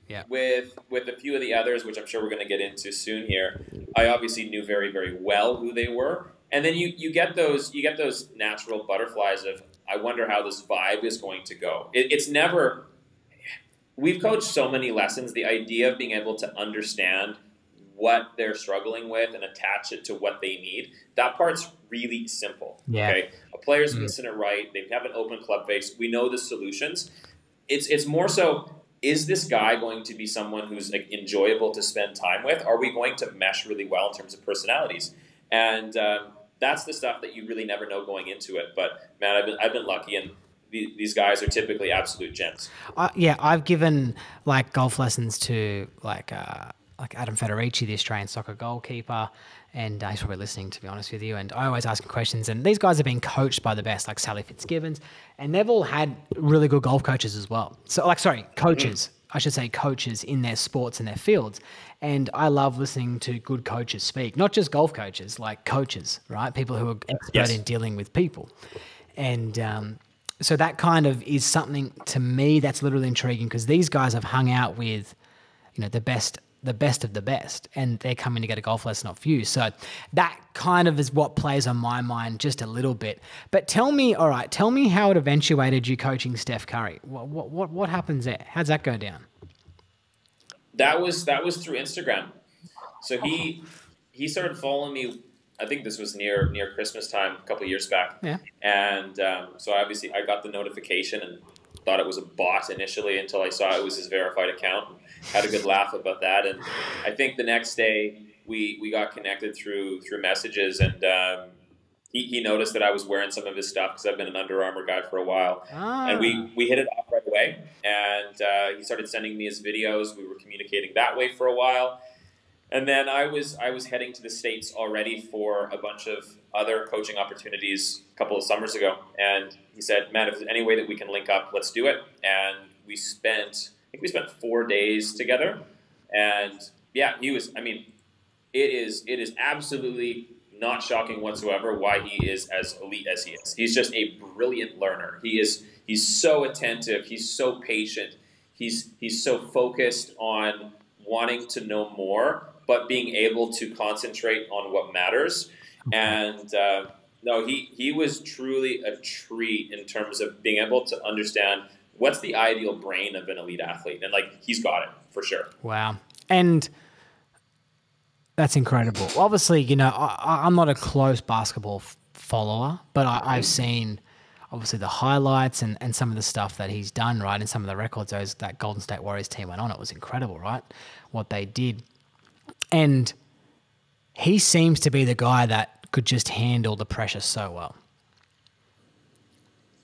Yeah. With a few of the others, which I'm sure we're going to get into soon here, I obviously knew very well who they were, and then you get those natural butterflies of, I wonder how this vibe is going to go. It's never. We've coached so many lessons. The idea of being able to understand what they're struggling with and attach it to what they need, that part's really simple. Yeah. Okay, a player's missing it right. They have an open club face. We know the solutions. It's more so, is this guy going to be someone who's like enjoyable to spend time with? Are we going to mesh really well in terms of personalities? And that's the stuff that you really never know going into it. But man, I've been lucky, and these guys are typically absolute gems. Yeah, I've given like golf lessons to like Adam Federici, the Australian soccer goalkeeper, and he's probably listening, to be honest with you. And I always ask him questions, and these guys have been coached by the best, like Sally Fitzgibbons, and they've all had really good golf coaches as well. So, coaches. I should say coaches in their sports and their fields. And I love listening to good coaches speak, not just golf coaches, like coaches, right? People who are expert in dealing with people. And so that kind of is something to me that's literally intriguing, because these guys have hung out with, the best of the best, and they're coming to get a golf lesson off you. So that kind of is what plays on my mind just a little bit. But tell me how it eventuated you coaching Steph Curry. What happens there? How's that go down? That was through Instagram. So he started following me. I think this was near Christmas time, a couple of years back. Yeah. And so obviously I got the notification and thought it was a bot initially, until I saw it was his verified account. Had a good laugh about that. And I think the next day we got connected through messages, and he noticed that I was wearing some of his stuff, because I've been an Under Armour guy for a while. And we hit it off right away. And he started sending me his videos. We were communicating that way for a while. And then I was heading to the States already for a bunch of other coaching opportunities a couple of summers ago. And he said, man, if there's any way that we can link up, let's do it. And we spent 4 days together. And yeah, it is absolutely not shocking whatsoever why he is as elite as he is. He's just a brilliant learner. He's so attentive. He's so patient. He's so focused on wanting to know more, but being able to concentrate on what matters. And no, he was truly a treat in terms of being able to understand what's the ideal brain of an elite athlete. And like, he's got it for sure. Wow. And that's incredible. Obviously, I'm not a close basketball follower, but I've seen obviously the highlights and some of the stuff that he's done, right? And some of the records that Golden State Warriors team went on. It was incredible, right? What they did. And he seems to be the guy that could just handle the pressure so well.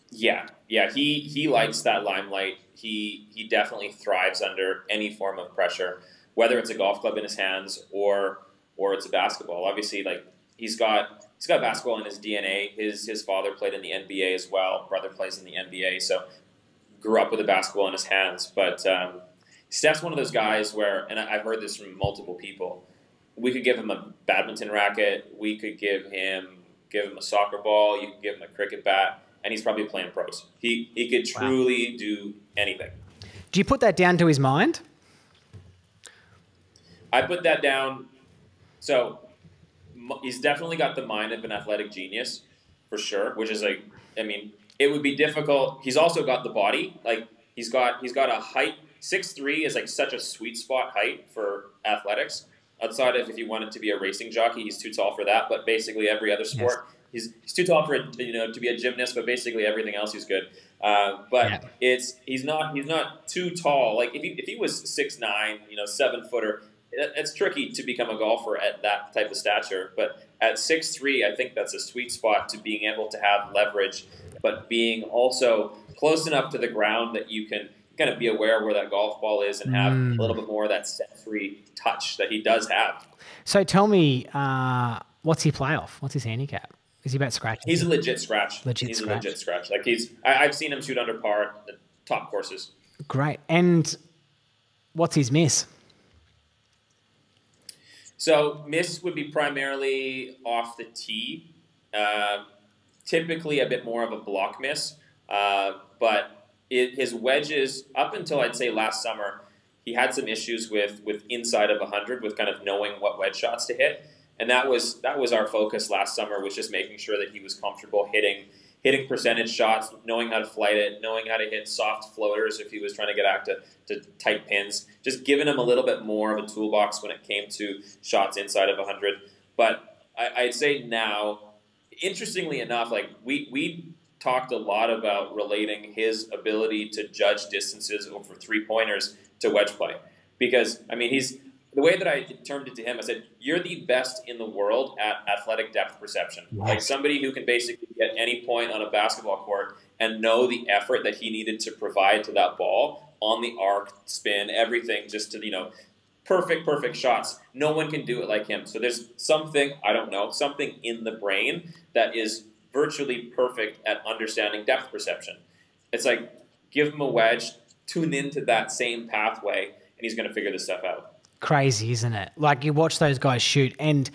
Yeah. He likes that limelight. He definitely thrives under any form of pressure, whether it's a golf club in his hands or it's a basketball. Obviously, like he's got basketball in his DNA. His father played in the NBA as well. Brother plays in the NBA, so grew up with a basketball in his hands. But Steph's one of those guys where, and I've heard this from multiple people, we could give him a badminton racket, we could give him a soccer ball, you could give him a cricket bat, and he's probably playing pros. He could truly do anything. Do you put that down to his mind? I put that down. So he's definitely got the mind of an athletic genius, for sure, which is like, I mean, it would be difficult. He's also got the body. Like he's got a height 6'3" is like such a sweet spot height for athletics. Outside of if you wanted to be a racing jockey, he's too tall for that. But basically every other sport, he's too tall for to be a gymnast. But basically everything else, he's good. But he's not too tall. Like if he was 6'9", 7-footer, it's tricky to become a golfer at that type of stature. But at 6'3", I think that's a sweet spot to being able to have leverage, but being also close enough to the ground that you can kind of be aware of where that golf ball is and have a little bit more of that sensory touch that he does have. So tell me, what's he play off? What's his handicap? Is he about scratch? He's a legit scratch. He's a legit scratch. Like I've seen him shoot under par at the top courses. Great. And what's his miss? So miss would be primarily off the tee. Typically a bit more of a block miss, but his wedges, up until I'd say last summer, he had some issues with inside of 100, with kind of knowing what wedge shots to hit, and that was our focus last summer, was just making sure that he was comfortable hitting percentage shots, knowing how to flight it, knowing how to hit soft floaters if he was trying to get back to tight pins, just giving him a little bit more of a toolbox when it came to shots inside of 100. But I'd say now, interestingly enough, like we talked a lot about relating his ability to judge distances over three-pointers to wedge play. Because, I mean, the way that I termed it to him, I said, you're the best in the world at athletic depth perception. Yes. Like somebody who can basically get any point on a basketball court and know the effort that he needed to provide to that ball on the arc, spin, everything, just to, perfect shots. No one can do it like him. So there's something, I don't know, something in the brain that is virtually perfect at understanding depth perception. It's like, give him a wedge, tune into that same pathway, and he's going to figure this stuff out. Crazy, isn't it? Like, you watch those guys shoot, and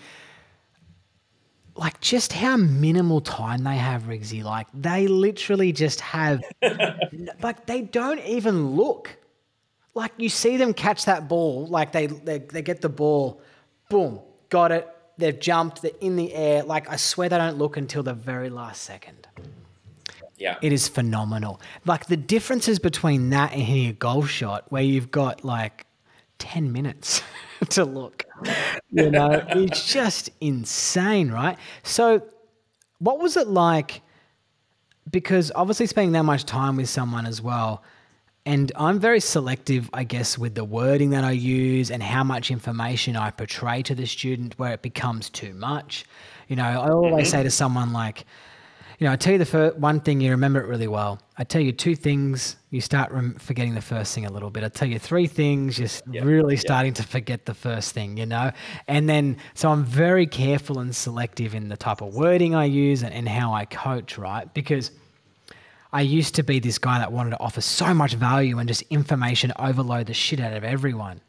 like just how minimal time they have, Riggsy. Like, they literally just have, like, they don't even look. Like, you see them catch that ball, like they get the ball, boom, got it. They've jumped, they're in the air. Like, I swear they don't look until the very last second. Yeah. It is phenomenal. Like, the differences between that and hitting a golf shot where you've got like 10 minutes to look, it's just insane, right? So what was it like? Because obviously spending that much time with someone as well, and I'm very selective, I guess, with the wording that I use and how much information I portray to the student where it becomes too much. I always say to someone like, I tell you the first one thing, you remember it really well. I tell you two things, you start forgetting the first thing a little bit. I tell you three things, you're really starting to forget the first thing, And then, so I'm very careful and selective in the type of wording I use and how I coach, right? Because I used to be this guy that wanted to offer so much value and just information overload the shit out of everyone,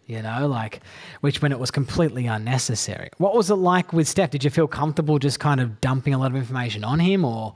which when it was completely unnecessary. What was it like with Steph? Did you feel comfortable just kind of dumping a lot of information on him, or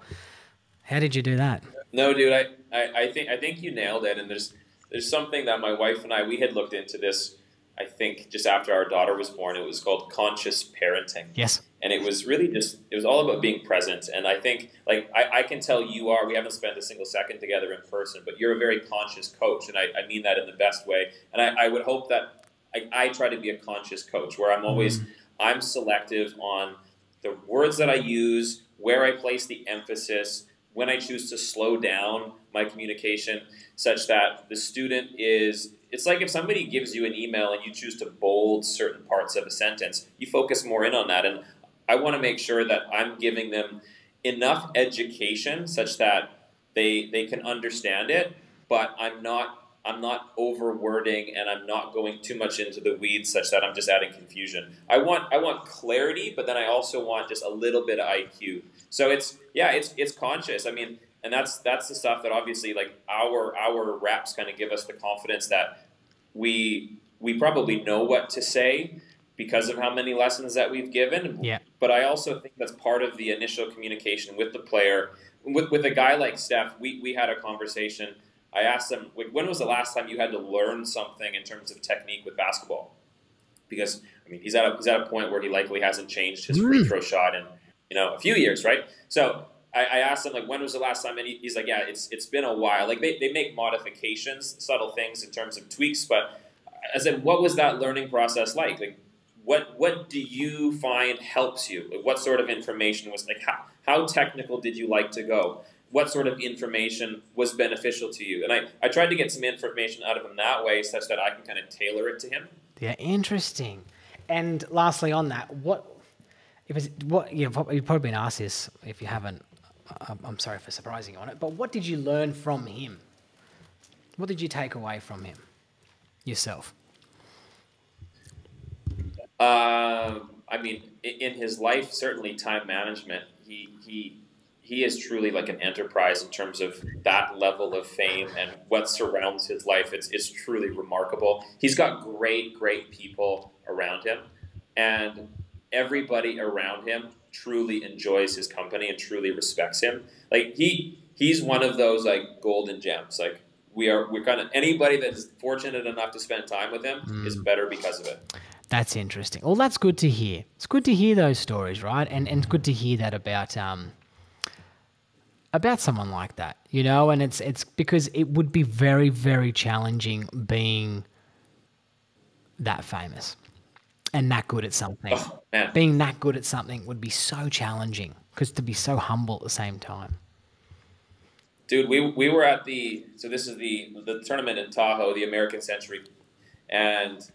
how did you do that? No, dude, I think you nailed it. And there's something that my wife and we had looked into this, I think just after our daughter was born. It was called conscious parenting. Yes. And it was really it was all about being present. And I think, like, I can tell we haven't spent a single second together in person, but you're a very conscious coach. And I mean that in the best way. And I would hope that I try to be a conscious coach where I'm selective on the words that I use, where I place the emphasis, when I choose to slow down my communication such that the student it's like if somebody gives you an email and you choose to bold certain parts of a sentence, you focus more in on that. And I want to make sure that I'm giving them enough education such that they can understand it, but I'm not overwording and I'm not going too much into the weeds such that I'm just adding confusion. I want clarity, but then I also want just a little bit of IQ. So it's conscious. I mean, and that's the stuff that obviously, like, our reps kind of give us the confidence that we probably know what to say because of how many lessons that we've given. Yeah. But I also think that's part of the initial communication with the player. With a guy like Steph, we had a conversation. I asked him, when was the last time you had to learn something in terms of technique with basketball? Because, I mean, he's at a point where he likely hasn't changed his free throw shot in a few years, right? So I asked him like, when was the last time? And he's like, yeah, it's been a while. Like they make modifications, subtle things in terms of tweaks. But I said, what was that learning process like? Like, what do you find helps you? Like, what sort of information was like? How technical did you like to go? What sort of information was beneficial to you? And I tried to get some information out of him that way, such that I can kind of tailor it to him. Yeah, interesting. And lastly, on that, you've probably been asked this. If you haven't, I'm sorry for surprising you on it. But what did you learn from him? What did you take away from him yourself? I mean, in his life, certainly time management. He is truly like an enterprise in terms of that level of fame and what surrounds his life. It's truly remarkable. He's got great people around him, and everybody around him truly enjoys his company and truly respects him. Like he's one of those like golden gems. Like we're kind of anybody that is fortunate enough to spend time with him is better because of it. That's interesting. Well, that's good to hear. It's good to hear those stories, right? And it's good to hear that about someone like that, you know, and it's because it would be very, very challenging being that famous and that good at something. Oh, man. Being that good at something would be so challenging because to be so humble at the same time. Dude, we were at this is the tournament in Tahoe, the American Century, and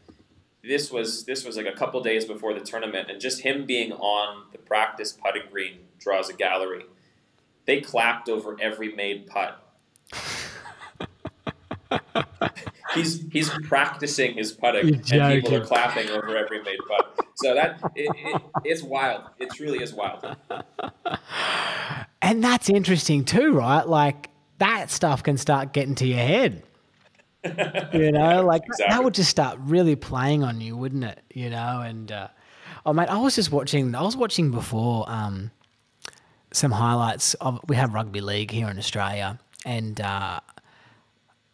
this was like a couple days before the tournament, and just him being on the practice putting green draws a gallery. They clapped over every made putt. He's practicing his putting, and people are clapping over every made putt. So it's wild. It truly is wild. And that's interesting too, right? Like that stuff can start getting to your head. You know, like exactly. That would just start really playing on you, wouldn't it? You know, and oh mate, I was watching before some highlights of, we have rugby league here in Australia, and I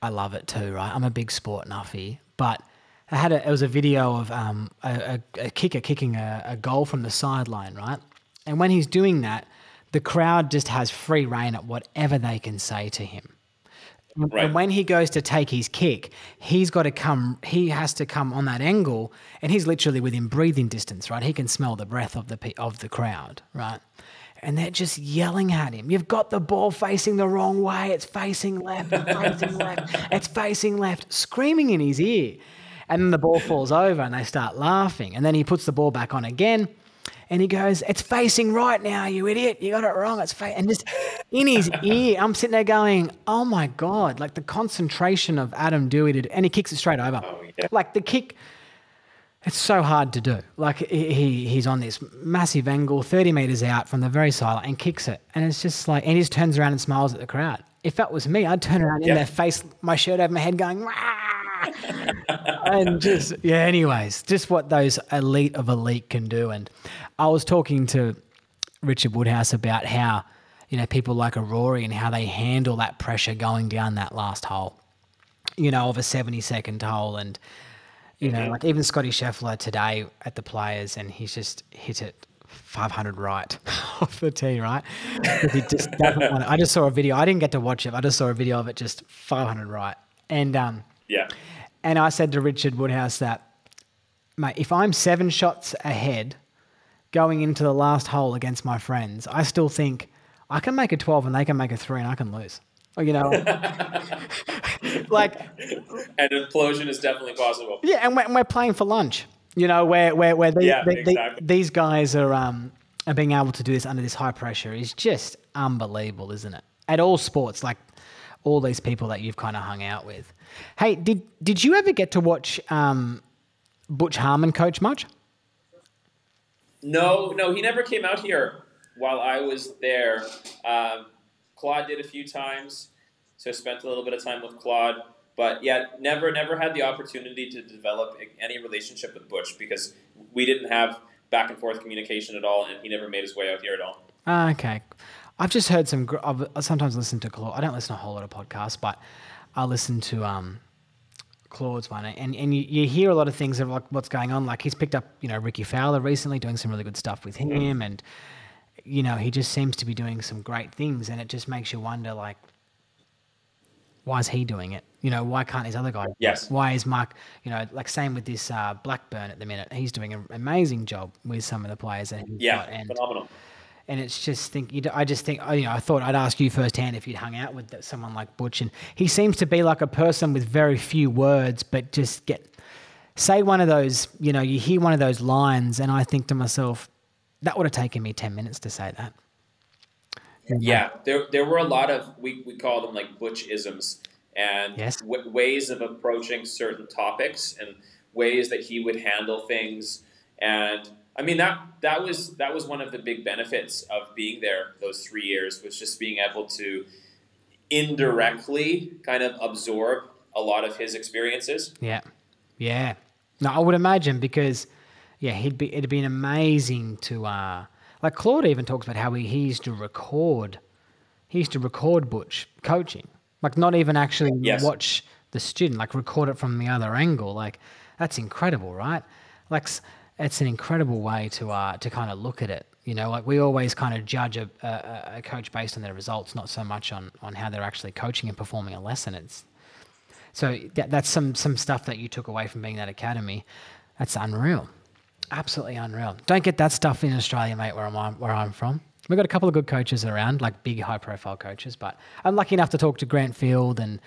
love it too, right? I'm a big sport nuffy, but it was a video of a kicker kicking a goal from the sideline, right? And when he's doing that, the crowd just has free rein at whatever they can say to him. Right. And when he goes to take his kick, he has to come on that angle, and he's literally within breathing distance, right? He can smell the breath of the crowd, right? And they're just yelling at him. You've got the ball facing the wrong way. It's facing left. It's facing left. It's facing left. Screaming in his ear. And then the ball falls over and they start laughing. And then he puts the ball back on again. And he goes, it's facing right now, you idiot. You got it wrong. And just in his ear, I'm sitting there going, oh my God, like the concentration of Adam Dewey and he kicks it straight over. Oh, yeah. Like the kick, it's so hard to do. Like he's on this massive angle, 30 meters out from the very sideline and kicks it. And it's just like, and he just turns around and smiles at the crowd. If that was me, I'd turn around in their face, my shirt over my head going, Wah! And just, yeah, anyways, just what those elite of elite can do. And I was talking to Richard Woodhouse about how, you know, people like a Rory and how they handle that pressure going down that last hole, you know, of a 70-second hole. And, you know, like even Scotty Scheffler today at the Players, and he's just hit it 500 right off the tee, right? He just doesn't want it. I just saw a video. I didn't get to watch it. I just saw a video of it just 500 right. And and I said to Richard Woodhouse that, mate, if I'm 7 shots ahead going into the last hole against my friends, I still think I can make a 12 and they can make a 3 and I can lose. Or, you know, like an implosion is definitely possible. Yeah, and we're playing for lunch. You know, where these guys are being able to do this under this high pressure is just unbelievable, isn't it? At all sports, like all these people that you've kind of hung out with. Hey, did you ever get to watch Butch Harmon coach much? No, he never came out here while I was there. Claude did a few times, so I spent a little bit of time with Claude. But yeah, never had the opportunity to develop any relationship with Butch because we didn't have back and forth communication at all, and he never made his way out here at all. Okay. I've just heard I sometimes listen to Claude. I don't listen to a whole lot of podcasts, but I listen to Claude's one, and you hear a lot of things of like what's going on. Like he's picked up, you know, Ricky Fowler recently, doing some really good stuff with him, and he just seems to be doing some great things, and it just makes you wonder, like, why is he doing it? Why can't these other guys do it? Yes. Why is Mark, like same with this Blackburn at the minute. He's doing an amazing job with some of the players that he's Yeah. got, Phenomenal. and it's just I just think, I thought I'd ask you firsthand if you'd hung out with someone like Butch, and he seems to be like a person with very few words, but just say one of those, you hear one of those lines, and I think to myself, that would have taken me 10 minutes to say that. Yeah, there were a lot of, we call them like Butch-isms, and Yes. ways of approaching certain topics and ways that he would handle things. And I mean, that was one of the big benefits of being there those 3 years, was just being able to indirectly kind of absorb a lot of his experiences. Yeah. Yeah. No, I would imagine, because it'd been amazing to like Claude even talks about how he used to record Butch coaching. Like, not even actually Yes. watch the student, like record it from the other angle. Like, that's incredible, right? Like, it's an incredible way to kind of look at it. Like, we always kind of judge a coach based on their results, not so much on how they're actually coaching and performing a lesson. So that's some stuff that you took away from being that academy. That's unreal. Absolutely unreal. Don't get that stuff in Australia, mate, where I'm from. We've got a couple of good coaches around, like big high-profile coaches, but I'm lucky enough to talk to Grant Field and,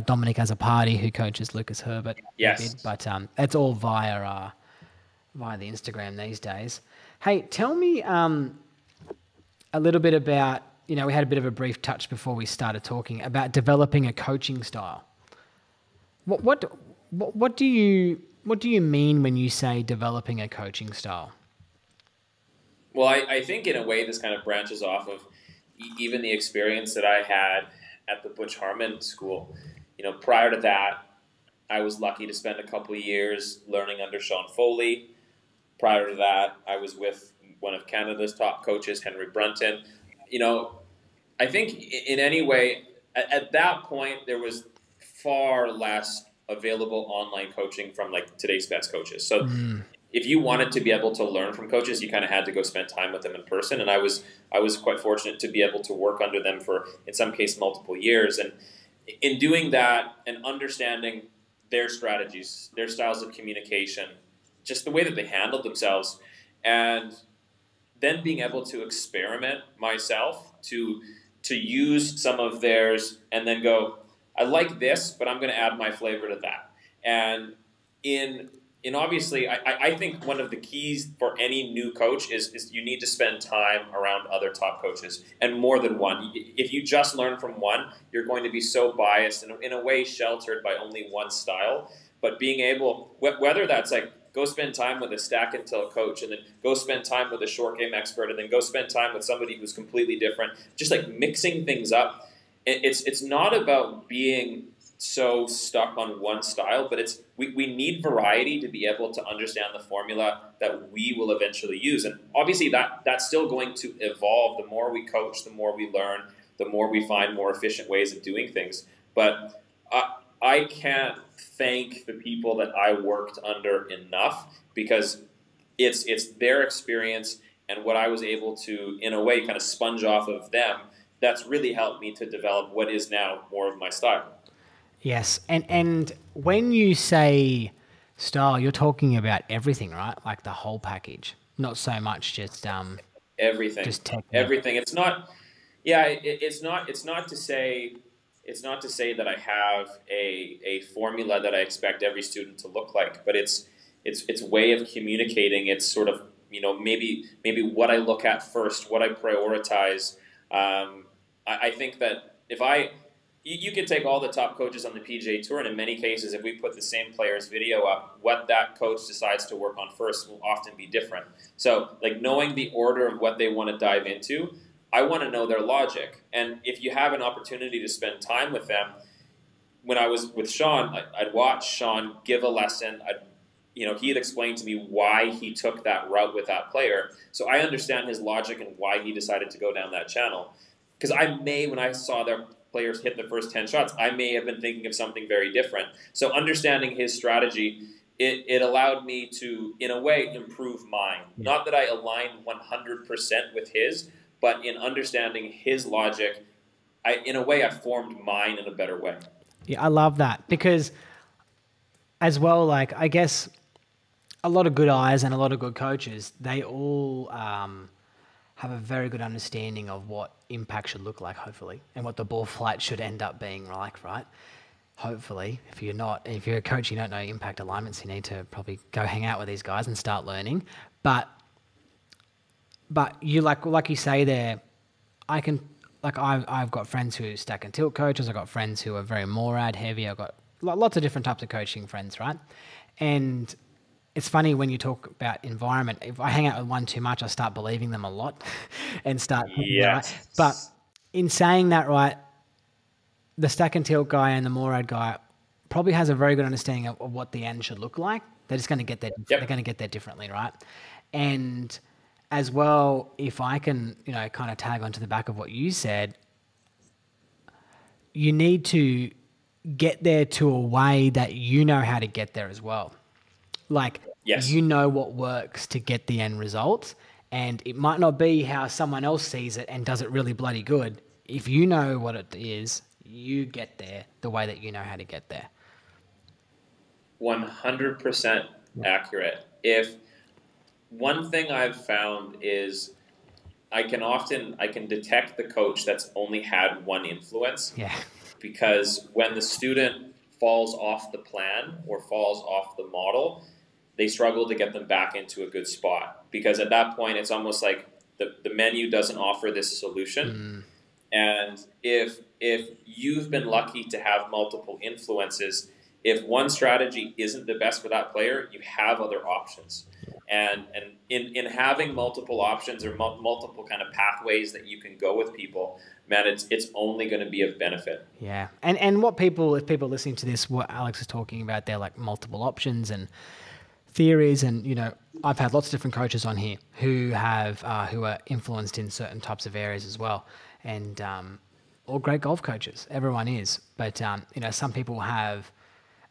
Dominic Azzopardi, who coaches Lucas Herbert. Yes. But it's all via the Instagram these days. Hey, tell me a little bit about, we had a bit of a brief touch before we started talking about developing a coaching style. What do you mean when you say developing a coaching style? Well, I think in a way this kind of branches off of even the experience that I had at the Butch Harmon School. Prior to that, I was lucky to spend a couple of years learning under Sean Foley. Prior to that, I was with one of Canada's top coaches, Henry Brunton. I think in any way, at that point, there was far less available online coaching from like today's best coaches. So if you wanted to be able to learn from coaches, you kind of had to go spend time with them in person. And I was quite fortunate to be able to work under them for, in some cases, multiple years. And in doing that and understanding their strategies, their styles of communication, just the way that they handled themselves, and then being able to experiment myself to use some of theirs and then go, I like this, but I'm going to add my flavor to that. And in obviously, I think one of the keys for any new coach is you need to spend time around other top coaches, and more than one. If you just learn from one, you're going to be so biased and in a way sheltered by only one style. But being able, whether that's like go spend time with a stack and tilt coach, and then go spend time with a short game expert, and then go spend time with somebody who's completely different, just like mixing things up. It's not about being so stuck on one style, but we need variety to be able to understand the formula that we will eventually use. And obviously that's still going to evolve. The more we coach, the more we learn, the more we find more efficient ways of doing things. But I can't thank the people that I worked under enough, because it's their experience and what I was able to, in a way, kind of sponge off of them. That's really helped me to develop what is now more of my style. Yes, and when you say style, you're talking about everything, right? Like the whole package, not so much just everything. Just technique. Everything. It's not. Yeah, it's not. It's not to say. It's not to say that I have a formula that I expect every student to look like, but it's way of communicating. It's sort of maybe what I look at first, what I prioritize. I think that if you could take all the top coaches on the PGA Tour, and in many cases, if we put the same player's video up, what that coach decides to work on first will often be different. So, like, knowing the order of what they want to dive into, I want to know their logic. And if you have an opportunity to spend time with them, when I was with Sean, I'd watch Sean give a lesson. He had explained to me why he took that route with that player. So I understand his logic and why he decided to go down that channel. Because when I saw their players hit the first 10 shots, I may have been thinking of something very different. So understanding his strategy, it allowed me to, in a way, improve mine. Not that I aligned 100% with his, but in understanding his logic, in a way, I formed mine in a better way. Yeah, I love that because as well, like, I guess a lot of good eyes and a lot of good coaches, they all have a very good understanding of what impact should look like, hopefully, and what the ball flight should end up being like, right? Hopefully, if you're a coach, you don't know impact alignments, you need to probably go hang out with these guys and start learning. But you like you say there, I've got friends who stack and tilt coaches. I've got friends who are very Morad heavy. I've got lots of different types of coaching friends, right? And it's funny when you talk about environment. If I hang out with one too much, I start believing them a lot and start. Yes. Right? But in saying that, right, the stack and tilt guy and the Morad guy probably has a very good understanding of what the end should look like. They're just going to get there. Yep. They're going to get there differently, right? And as well, if I can, kind of tag onto the back of what you said, you need to get there to a way that you know how to get there as well. Like, yes. You know what works to get the end result, and it might not be how someone else sees it and does it really bloody good. If you know what it is, you get there the way that you know how to get there. 100% accurate. If one thing I've found is I can detect the coach that's only had one influence. Yeah. Because when the student falls off the plan or falls off the model, they struggle to get them back into a good spot. Because at that point, it's almost like the menu doesn't offer this solution. And if you've been lucky to have multiple influences, if one strategy isn't the best for that player, you have other options. And in having multiple options or multiple kind of pathways that you can go with people, man, it's only going to be of benefit. Yeah. And if people listening to this, what Alex is talking about, they're like multiple options and theories. And, I've had lots of different coaches on here who are influenced in certain types of areas as well. And all great golf coaches. Everyone is. But, some people have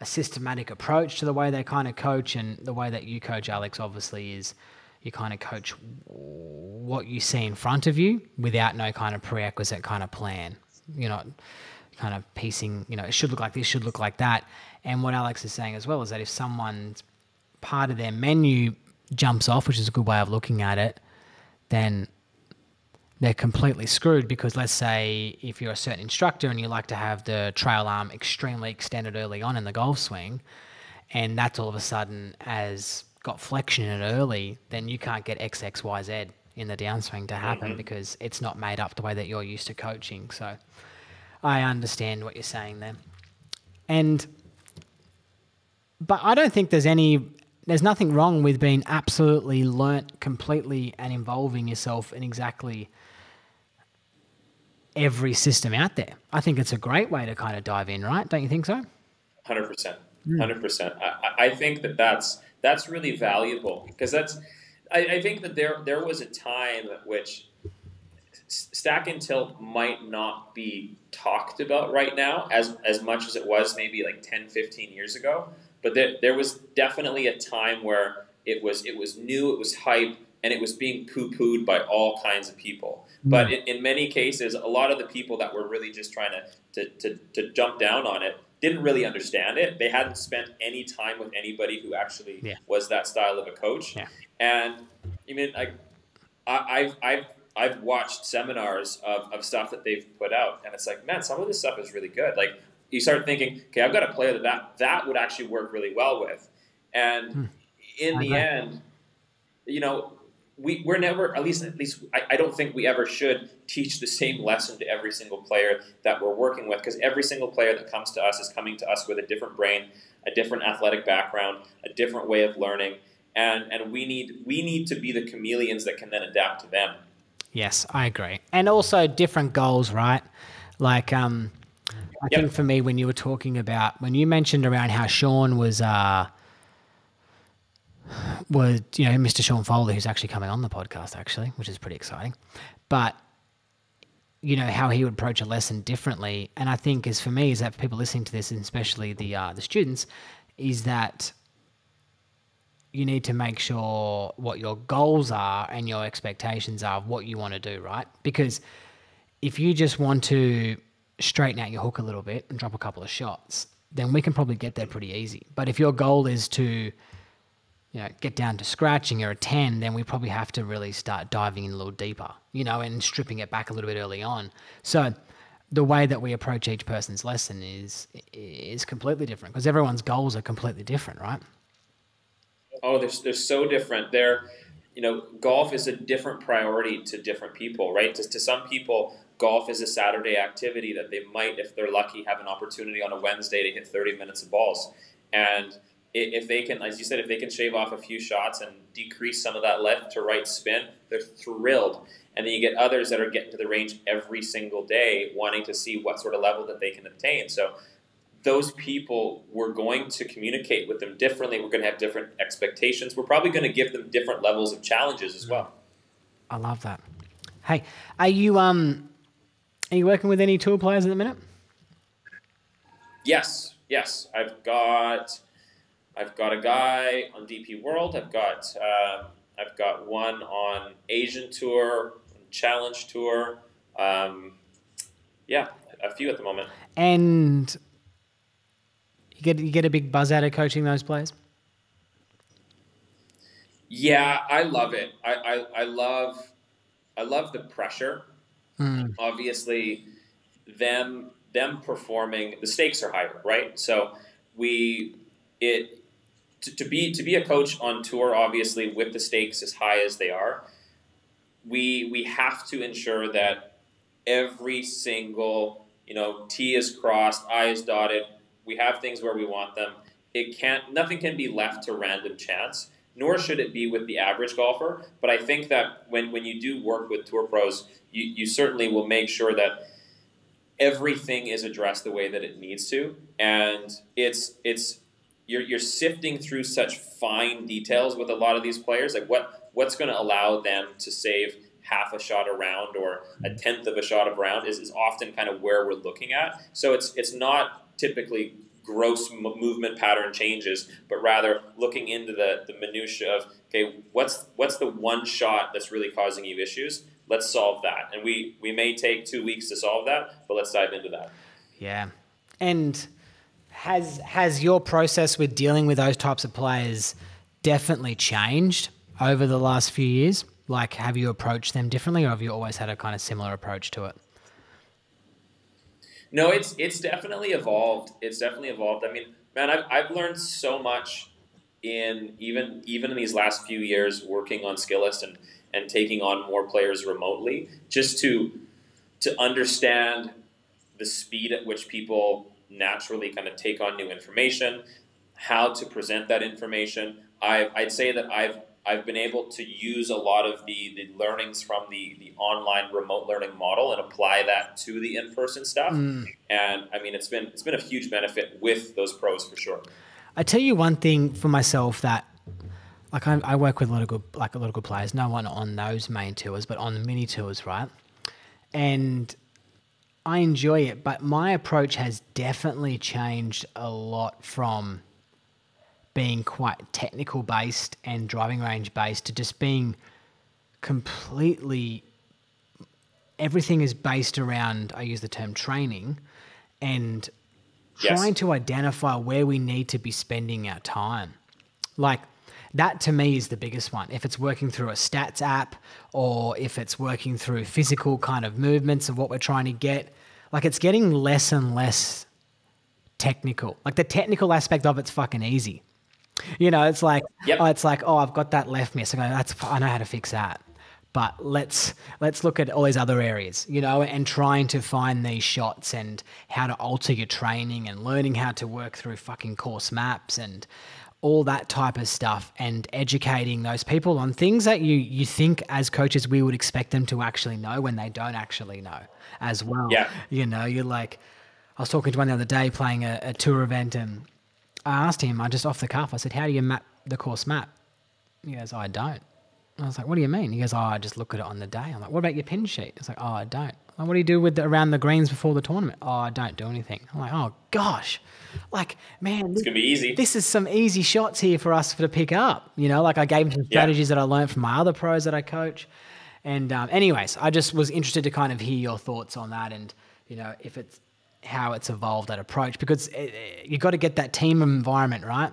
a systematic approach to the way they kind of coach, and the way that you coach, Alex, obviously is you kind of coach what you see in front of you without no kind of prerequisite kind of plan. You're not kind of piecing, it should look like this, should look like that. And what Alex is saying as well is that if someone's part of their menu jumps off, which is a good way of looking at it, then they're completely screwed. Because let's say if you're a certain instructor and you like to have the trail arm extremely extended early on in the golf swing, and that's all of a sudden has got flexion in it early, then you can't get X, X, Y, Z in the downswing to happen because it's not made up the way that you're used to coaching. So I understand what you're saying there. But I don't think there's nothing wrong with being absolutely learnt completely and involving yourself in exactly every system out there. I think it's a great way to kind of dive in, right? Don't you think so? 100%. 100%. I think that's really valuable, because I think that there was a time at which stack and tilt might not be talked about right now as much as it was maybe like 10, 15 years ago. But there was definitely a time where it was new, it was hype, and it was being poo-pooed by all kinds of people. But in many cases, a lot of the people that were really just trying to jump down on it didn't really understand it. They hadn't spent any time with anybody who actually was that style of a coach. Yeah. And I mean, I've watched seminars of stuff that they've put out, and it's like, man, some of this stuff is really good. Like, you start thinking, okay, I've got a player that would actually work really well with. And in the end, we're never, at least I don't think we ever should teach the same lesson to every single player that we're working with, because every single player that comes to us is coming to us with a different brain, a different athletic background, a different way of learning, and we need to be the chameleons that can then adapt to them. Yes, I agree. And also different goals, right? Like, I think for me, when you mentioned around how Sean was Mr. Sean Foley, who's actually coming on the podcast, actually, which is pretty exciting. But, how he would approach a lesson differently. And I think for that for people listening to this, and especially the students, is that you need to make sure what your goals are and your expectations are of what you want to do, right? Because if you just want to straighten out your hook a little bit and drop a couple of shots, then we can probably get there pretty easy. But if your goal is to, get down to scratch and you're a 10, then we probably have to really start diving in a little deeper, and stripping it back a little bit early on. So the way that we approach each person's lesson is completely different because everyone's goals are completely different, right? Oh, they're so different. Golf is a different priority to different people, right? To some people, golf is a Saturday activity that they might, if they're lucky, have an opportunity on a Wednesday to hit 30 minutes of balls. And if they can, as you said, if they can shave off a few shots and decrease some of that left to right spin, they're thrilled. And then you get others that are getting to the range every single day, wanting to see what sort of level that they can obtain. So those people, we're going to communicate with them differently. We're going to have different expectations. We're probably going to give them different levels of challenges as well. I love that. Hey, are you working with any tour players at the minute? Yes. I've got a guy on DP World. I've got one on Asian Tour, Challenge Tour. A few at the moment. And you get a big buzz out of coaching those players? Yeah, I love it. I love the pressure. Obviously, them performing, the stakes are higher, right? So to be a coach on tour, obviously, with the stakes as high as they are, we have to ensure that every single T is crossed, I is dotted. We have things where we want them. Nothing can be left to random chance, nor should it be with the average golfer. But I think that when you do work with tour pros, you certainly will make sure that everything is addressed the way that it needs to. And you're sifting through such fine details with a lot of these players, like what's going to allow them to save half a shot a round or a tenth of a shot a round is often kind of where we're looking at. So it's not typically gross movement pattern changes, but rather looking into the minutia of, okay, what's the one shot that's really causing you issues? Let's solve that. And we may take 2 weeks to solve that, but let's dive into that. Yeah. And has your process with dealing with those types of players definitely changed over the last few years? Like, have you approached them differently, or have you always had a kind of similar approach to it? No, it's definitely evolved. It's definitely evolved. I mean, man, I've learned so much in even in these last few years working on Skillest and taking on more players remotely, just to understand the speed at which people naturally kind of take on new information, how to present that information. I'd say that I've been able to use a lot of the learnings from the online remote learning model and apply that to the in-person stuff. And I mean, it's been a huge benefit with those pros for sure. I tell you one thing for myself that, like, I work with a lot of good players, no one on those main tours, but on the mini tours, right? And I enjoy it, but my approach has definitely changed a lot from being quite technical based and driving range based to just being completely, everything is based around, I use the term training, and trying to identify where we need to be spending our time. Like, that to me is the biggest one. If it's working through a stats app or if it's working through physical kind of movements of what we're trying to get, like, it's getting less and less technical. Like, the technical aspect of it's fucking easy. It's like, I've got that left miss. I know how to fix that. But let's look at all these other areas, and trying to find these shots and how to alter your training and learning how to work through fucking course maps and all that type of stuff, and educating those people on things that you think as coaches we would expect them to actually know when they don't actually know as well. Yeah. You're like, I was talking to one the other day playing a tour event, and I asked him, I just off the cuff, I said, how do you map the course map? He goes, I don't. I was like, what do you mean? He goes, oh, I just look at it on the day. I'm like, what about your pin sheet? It's like, oh, I don't. Like, what do you do with around the greens before the tournament? Oh, I don't do anything. I'm like, oh gosh, like, man, It's gonna be easy. this is some easy shots here for us to pick up. You know, like I gave him some strategies that I learned from my other pros that I coach. And anyways, I just was interested to kind of hear your thoughts on that, and you know, if it's how it's evolved, that approach, because you got to get that team environment right.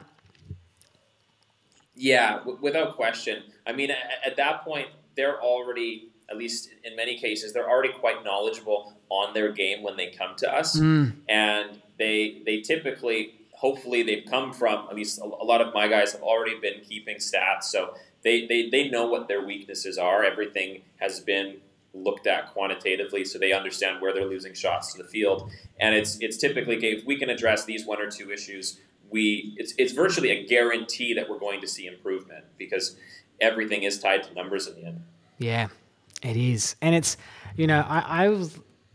Yeah, without question. I mean, at that point, they're already, at least in many cases, they're already quite knowledgeable on their game when they come to us, and they typically, hopefully, they've come from, at least a lot of my guys have already been keeping stats, so they know what their weaknesses are. Everything has been looked at quantitatively, so they understand where they're losing shots to the field, and it's typically, okay, if we can address these one or two issues, it's virtually a guarantee that we're going to see improvement, because everything is tied to numbers in the end. Yeah, it is. And it's, you know,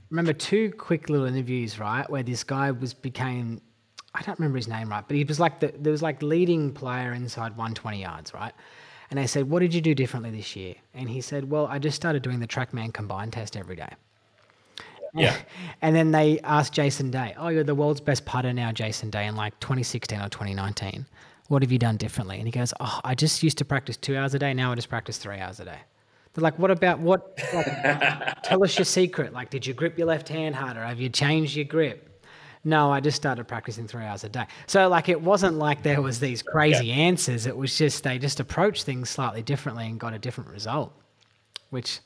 remember two quick little interviews, right, where this guy became, I don't remember his name, right, but he was like there was like leading player inside 120 yards, right? And they said, what did you do differently this year? And he said, well, I just started doing the TrackMan combined test every day. Yeah. And then they asked Jason Day, oh, you're the world's best putter now, Jason Day, in like 2016 or 2019. What have you done differently? And he goes, oh, I just used to practice 2 hours a day. Now I just practice 3 hours a day. They're like, what about like, tell us your secret. Like, did you grip your left hand harder? Have you changed your grip? No, I just started practicing 3 hours a day. So like, it wasn't like there was these crazy answers. It was just, they just approached things slightly differently and got a different result, which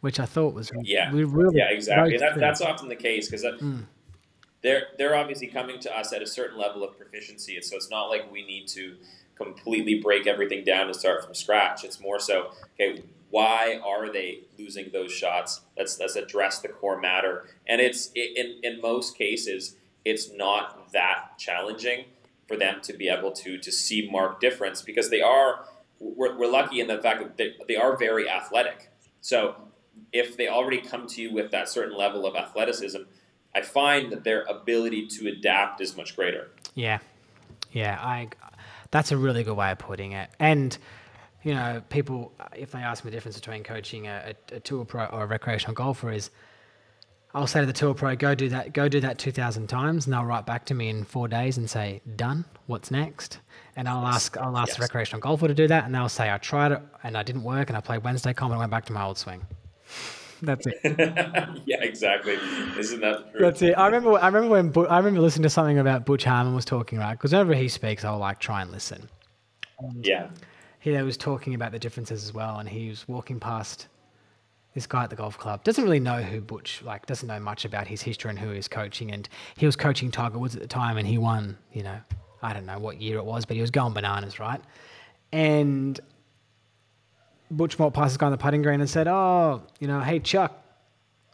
I thought was really exactly. That's often the case, because they're obviously coming to us at a certain level of proficiency, and so it's not like we need to completely break everything down and start from scratch. It's more so, okay, why are they losing those shots? Let's address the core matter, and it's in most cases it's not that challenging for them to be able to see marked difference, because we're lucky in the fact that they are very athletic. So if they already come to you with that certain level of athleticism, I find that their ability to adapt is much greater. Yeah. That's a really good way of putting it. And, you know, people, if they ask me the difference between coaching a tour pro or a recreational golfer, is I'll say to the tour pro, go do that 2,000 times, and they'll write back to me in 4 days and say, done, what's next? And I'll ask the recreational golfer to do that, and they'll say, I tried it and I didn't work, and I played Wednesday comp and I went back to my old swing. That's it. Yeah, exactly. Isn't that true? That's it. I remember listening to something about Butch Harmon was talking, right? Because whenever he speaks, I'll like try and listen. Yeah. He was talking about the differences as well, and he was walking past this guy at the golf club. Doesn't really know who Butch, like, doesn't know much about his history and who he was coaching. And he was coaching Tiger Woods at the time, and he won, you know, I don't know what year it was, but he was going bananas, right? And Butch walked past this guy on the putting green and said, oh, you know, hey, Chuck,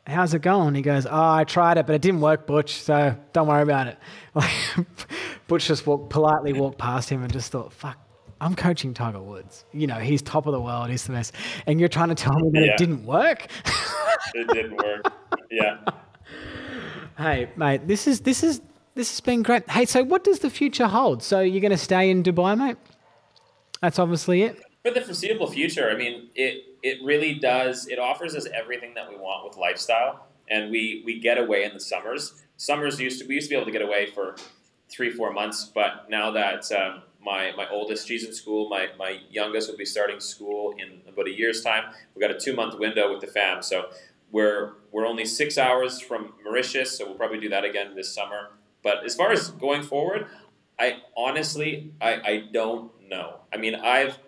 how's it going? He goes, oh, I tried it, but it didn't work, Butch, so don't worry about it. Like, Butch just politely walked past him and just thought, fuck, I'm coaching Tiger Woods. You know, he's top of the world, he's the best. And you're trying to tell me that it didn't work? It didn't work. Yeah. Hey, mate, this has been great. Hey, so what does the future hold? So you're going to stay in Dubai, mate? That's obviously it. For the foreseeable future, I mean, it really does. It offers us everything that we want with lifestyle, and we get away in the summers. We used to be able to get away for 3-4 months, but now that my oldest, she's in school, my youngest will be starting school in about a year's time. We've got a 2-month window with the fam, so we're only 6 hours from Mauritius, so we'll probably do that again this summer. But as far as going forward, I honestly don't know. I mean, I've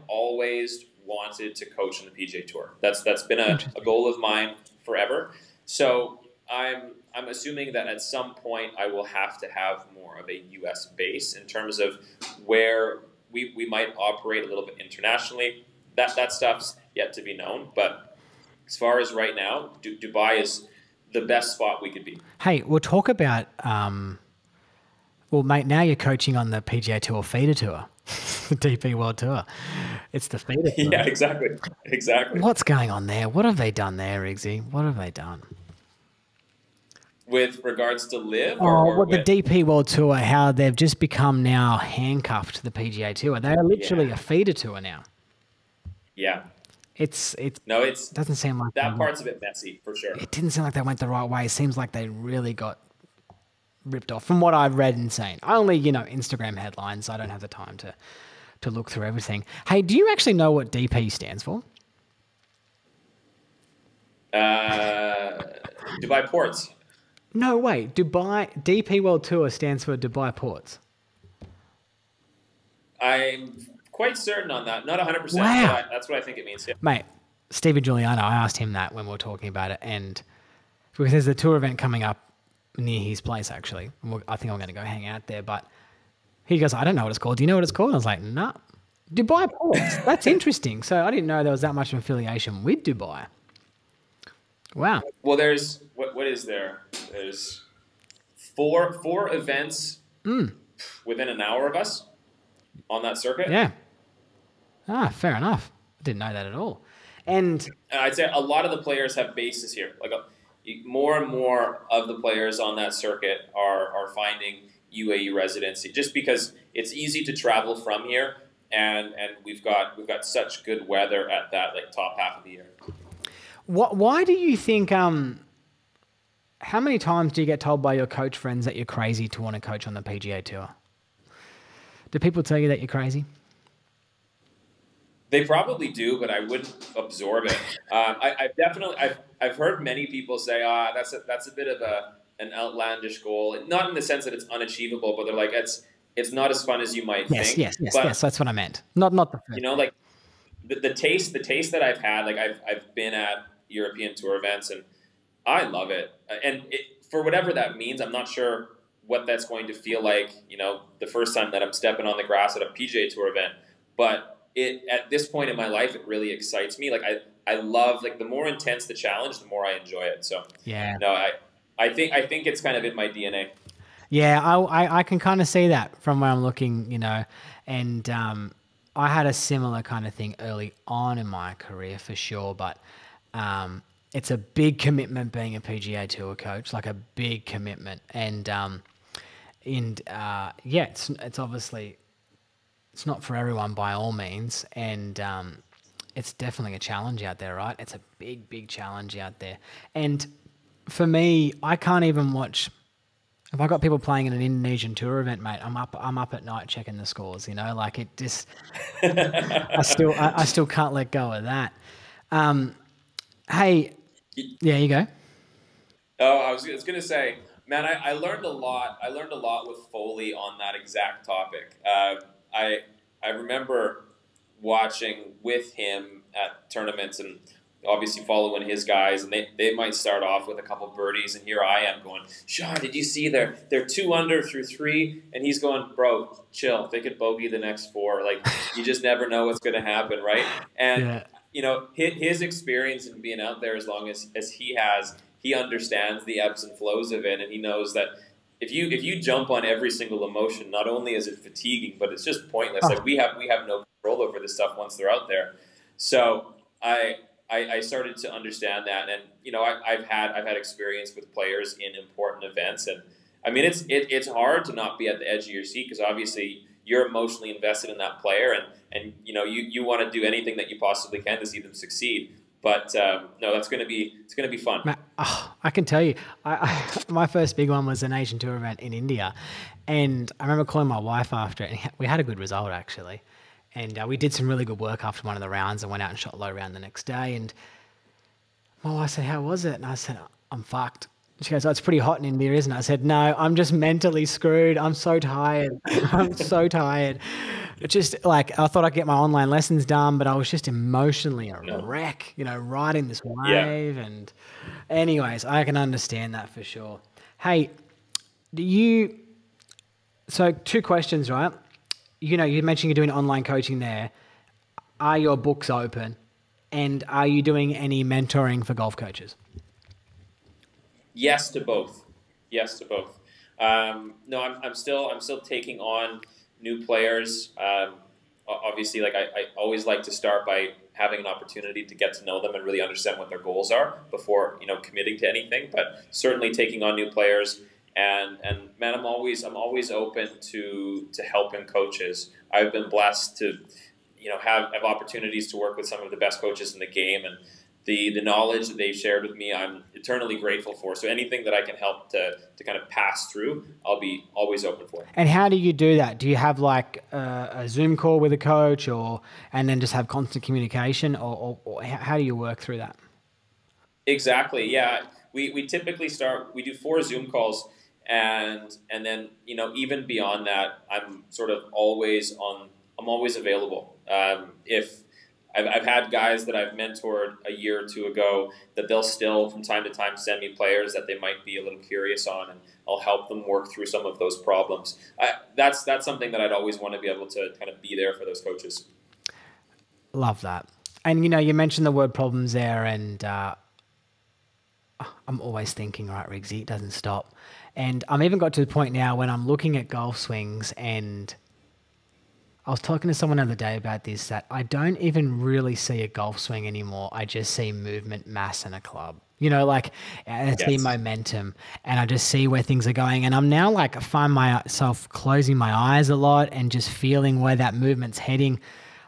always wanted to coach on the PGA Tour. That's been a goal of mine forever. So I'm assuming that at some point I will have to have more of a U.S. base in terms of where we might operate a little bit internationally. That stuff's yet to be known. But as far as right now, Dubai is the best spot we could be. Hey, we'll talk about, well, mate, now you're coaching on the PGA Tour feeder tour. The DP World Tour. It's the feeder tour. Yeah, exactly. What's going on there? What have they done there, Iggsy? What have they done? With regards to live? The DP World Tour, how they've just become now handcuffed to the PGA Tour. They're literally a feeder tour now. Yeah. It No, it's doesn't seem like that part's a bit messy for sure. it didn't seem like they went the right way. It seems like they really got ripped off from what I've read and seen. I only, Instagram headlines. I don't have the time to look through everything. Hey, do you actually know what DP stands for? Dubai Ports. No way. Dubai DP World Tour stands for Dubai Ports. I'm quite certain on that. Not 100%, Wow. but that's what I think it means. Yeah. Mate, Stephen Giuliano, I asked him that when we were talking about it, and because there's a tour event coming up near his place, actually. I think I'm going to go hang out there, but he goes, I don't know what it's called. Do you know what it's called? I was like, no. Nah. Dubai Ports. That's interesting. So I didn't know there was that much of an affiliation with Dubai. Wow. Well, there's what is there? There's four events within an hour of us on that circuit. Yeah. Fair enough. I didn't know that at all. And I'd say a lot of the players have bases here. Like more and more of the players on that circuit are finding UAE residency just because it's easy to travel from here, and we've got such good weather at that like top half of the year. Why do you think? How many times do you get told by your coach friends that you're crazy to want to coach on the PGA Tour? Do people tell you that you're crazy? They probably do, but I wouldn't absorb it. I've heard many people say, that's a bit of an outlandish goal. Not in the sense that it's unachievable, but they're like, it's not as fun as you might think. Yes, that's what I meant. Not the first. Like the taste that I've had, like I've been at European Tour events and I love it. And for whatever that means, I'm not sure what that's going to feel like, the first time that I'm stepping on the grass at a PGA Tour event. But at this point in my life, it really excites me. Like I love, like, the more intense the challenge, the more I enjoy it. So yeah, no, I think it's kind of in my DNA. Yeah, I can kind of see that from where I'm looking, and I had a similar kind of thing early on in my career for sure, but it's a big commitment being a PGA Tour coach, like a big commitment, and yeah, it's obviously it's not for everyone by all means, and it's definitely a challenge out there, right? It's a big challenge out there, and for me, I can't even watch. If I got people playing in an Indonesian tour event, mate, I'm up at night checking the scores. Like it just, I still can't let go of that. Hey, yeah, you go. Oh, I was gonna say, man, I learned a lot. I learned a lot with Foley on that exact topic. I remember watching with him at tournaments and obviously following his guys, and they might start off with a couple birdies, and here I am going, Sean, did you see they're 2 under through 3? And he's going, bro, chill. They could bogey the next 4. Like, you just never know what's going to happen, right? And, his experience in being out there as long as he has, he understands the ebbs and flows of it, and he knows that if you jump on every single emotion, not only is it fatiguing, but it's just pointless. Like, we have no control over this stuff once they're out there. So I started to understand that, and I've had experience with players in important events, and I mean it's hard to not be at the edge of your seat because obviously you're emotionally invested in that player, and you want to do anything that you possibly can to see them succeed. But no, it's going to be fun. Matt, I can tell you, my first big one was an Asian Tour event in India, and I remember calling my wife after it, and we had a good result actually. And we did some really good work after one of the rounds and went out and shot low round the next day. And my wife said, how was it? And I said, I'm fucked. She goes, oh, it's pretty hot in India, isn't it? I said, no, I'm just mentally screwed. I'm so tired. I'm so tired. It's just like, I thought I'd get my online lessons done, but I was just emotionally a wreck, riding this wave. Yeah. And anyways, I can understand that for sure. Hey, so 2 questions, right? You mentioned you're doing online coaching there. Are your books open? And are you doing any mentoring for golf coaches? Yes to both. No, I'm still taking on new players. Obviously, like I always like to start by having an opportunity to get to know them and really understand what their goals are before committing to anything. But certainly taking on new players. And man, I'm always open to helping coaches. I've been blessed to, have opportunities to work with some of the best coaches in the game, and the knowledge that they've shared with me, I'm eternally grateful for. So anything that I can help to kind of pass through, I'll be always open for. And how do you do that? Do you have like a Zoom call with a coach, and then just have constant communication, or how do you work through that? Exactly. Yeah. We typically we do 4 Zoom calls, and then, even beyond that, I'm always available. If I've had guys that I've mentored a year or two ago that they'll still from time to time send me players that they might be a little curious on, and I'll help them work through some of those problems. That's something that I'd always want to be able to kind of be there for those coaches. Love that. And you mentioned the word problems there, and I'm always thinking, right, Riggsy, it doesn't stop. And I'm even got to the point now when I'm looking at golf swings, and I was talking to someone the other day about this, that I don't even really see a golf swing anymore. I just see movement, mass, and a club. I see momentum, and I just see where things are going. And I'm now I find myself closing my eyes a lot and just feeling where that movement's heading.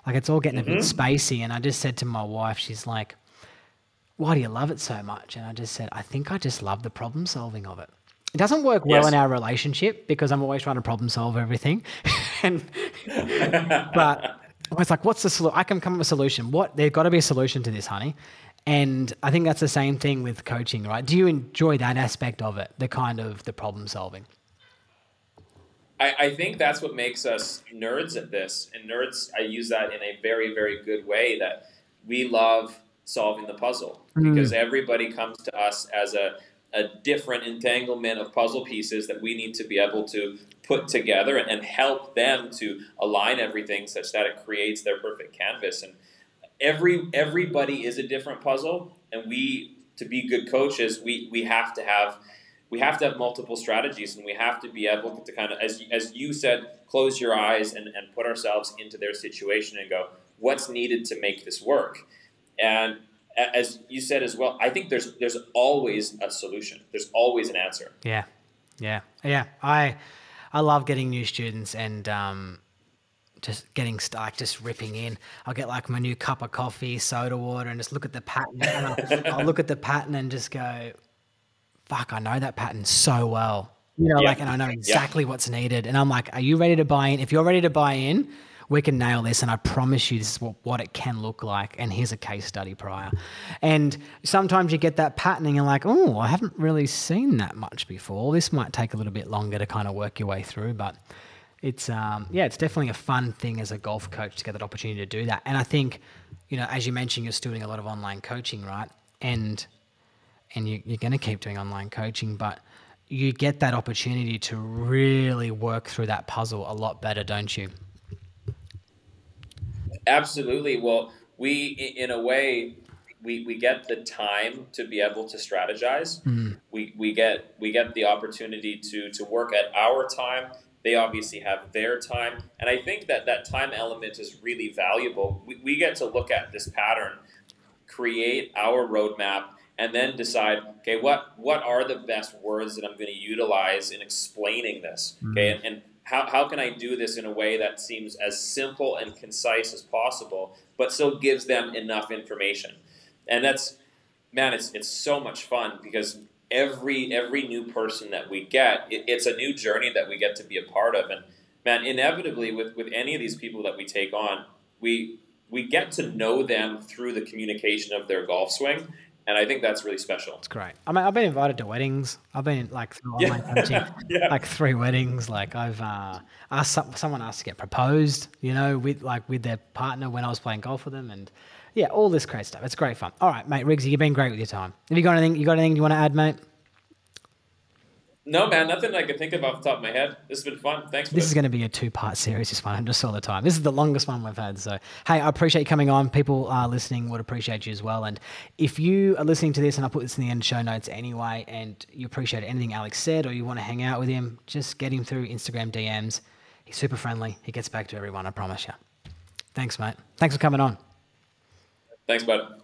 Like it's all getting a bit spacey. And I just said to my wife, she's like, why do you love it so much? And I just said, I think I just love the problem solving of it. It doesn't work well in our relationship because I'm always trying to problem solve everything. But I was like, what's the solution? I can come up with a solution. There's got to be a solution to this, honey. And I think that's the same thing with coaching, right? Do you enjoy that aspect of it, the problem solving? I think that's what makes us nerds at this. And nerds, I use that in a very, very good way, that we love solving the puzzle because everybody comes to us as a different entanglement of puzzle pieces that we need to be able to put together and help them to align everything such that it creates their perfect canvas. And everybody is a different puzzle, and to be good coaches, we have to have multiple strategies, and we have to be able to kind of, as you said, close your eyes and put ourselves into their situation and go, what's needed to make this work? And as you said as well, I think there's always a solution. There's always an answer. Yeah. I love getting new students and just getting stuck, just ripping in. I'll get my new cup of coffee, soda water, and just look at the pattern. And I'll look at the pattern and just go, fuck, I know that pattern so well. And I know exactly what's needed. And I'm like, are you ready to buy in? If you're ready to buy in, we can nail this, and I promise you this is what it can look like, and here's a case study prior. And sometimes you get that pattern and you're like, oh, I haven't really seen that much before. This might take a little bit longer to kind of work your way through, but it's it's definitely a fun thing as a golf coach to get that opportunity to do that. And I think, as you mentioned, you're still doing a lot of online coaching, right? And you're going to keep doing online coaching, but you get that opportunity to really work through that puzzle a lot better, don't you? Absolutely. Well, in a way, we get the time to be able to strategize. We get the opportunity to work at our time. They obviously have their time. And I think that time element is really valuable. We get to look at this pattern, create our roadmap, and then decide, okay, what are the best words that I'm going to utilize in explaining this? Okay, and how can I do this in a way that seems as simple and concise as possible, but still gives them enough information? And that's, man, it's so much fun because every new person that we get, it's a new journey that we get to be a part of. And man, inevitably with any of these people that we take on, we get to know them through the communication of their golf swing. And I think that's really special. It's great. I mean, I've been invited to weddings. I've been through online coaching, 3 weddings. I've someone asked to get proposed, with their partner when I was playing golf with them, and all this great stuff. It's great fun. All right, mate, Riggsy, you've been great with your time. Have you got anything? You want to add, mate? No, man, nothing I can think of off the top of my head. This has been fun. Thanks for this. Is going to be a 2-part series. It's fun. Just all the time. This is the longest one we've had. So, hey, I appreciate you coming on. People listening would appreciate you as well. And if you are listening to this, and I'll put this in the end show notes anyway, and you appreciate anything Alex said, or you want to hang out with him, just get him through Instagram DMs. He's super friendly. He gets back to everyone, I promise you. Thanks, mate. Thanks for coming on. Thanks, bud.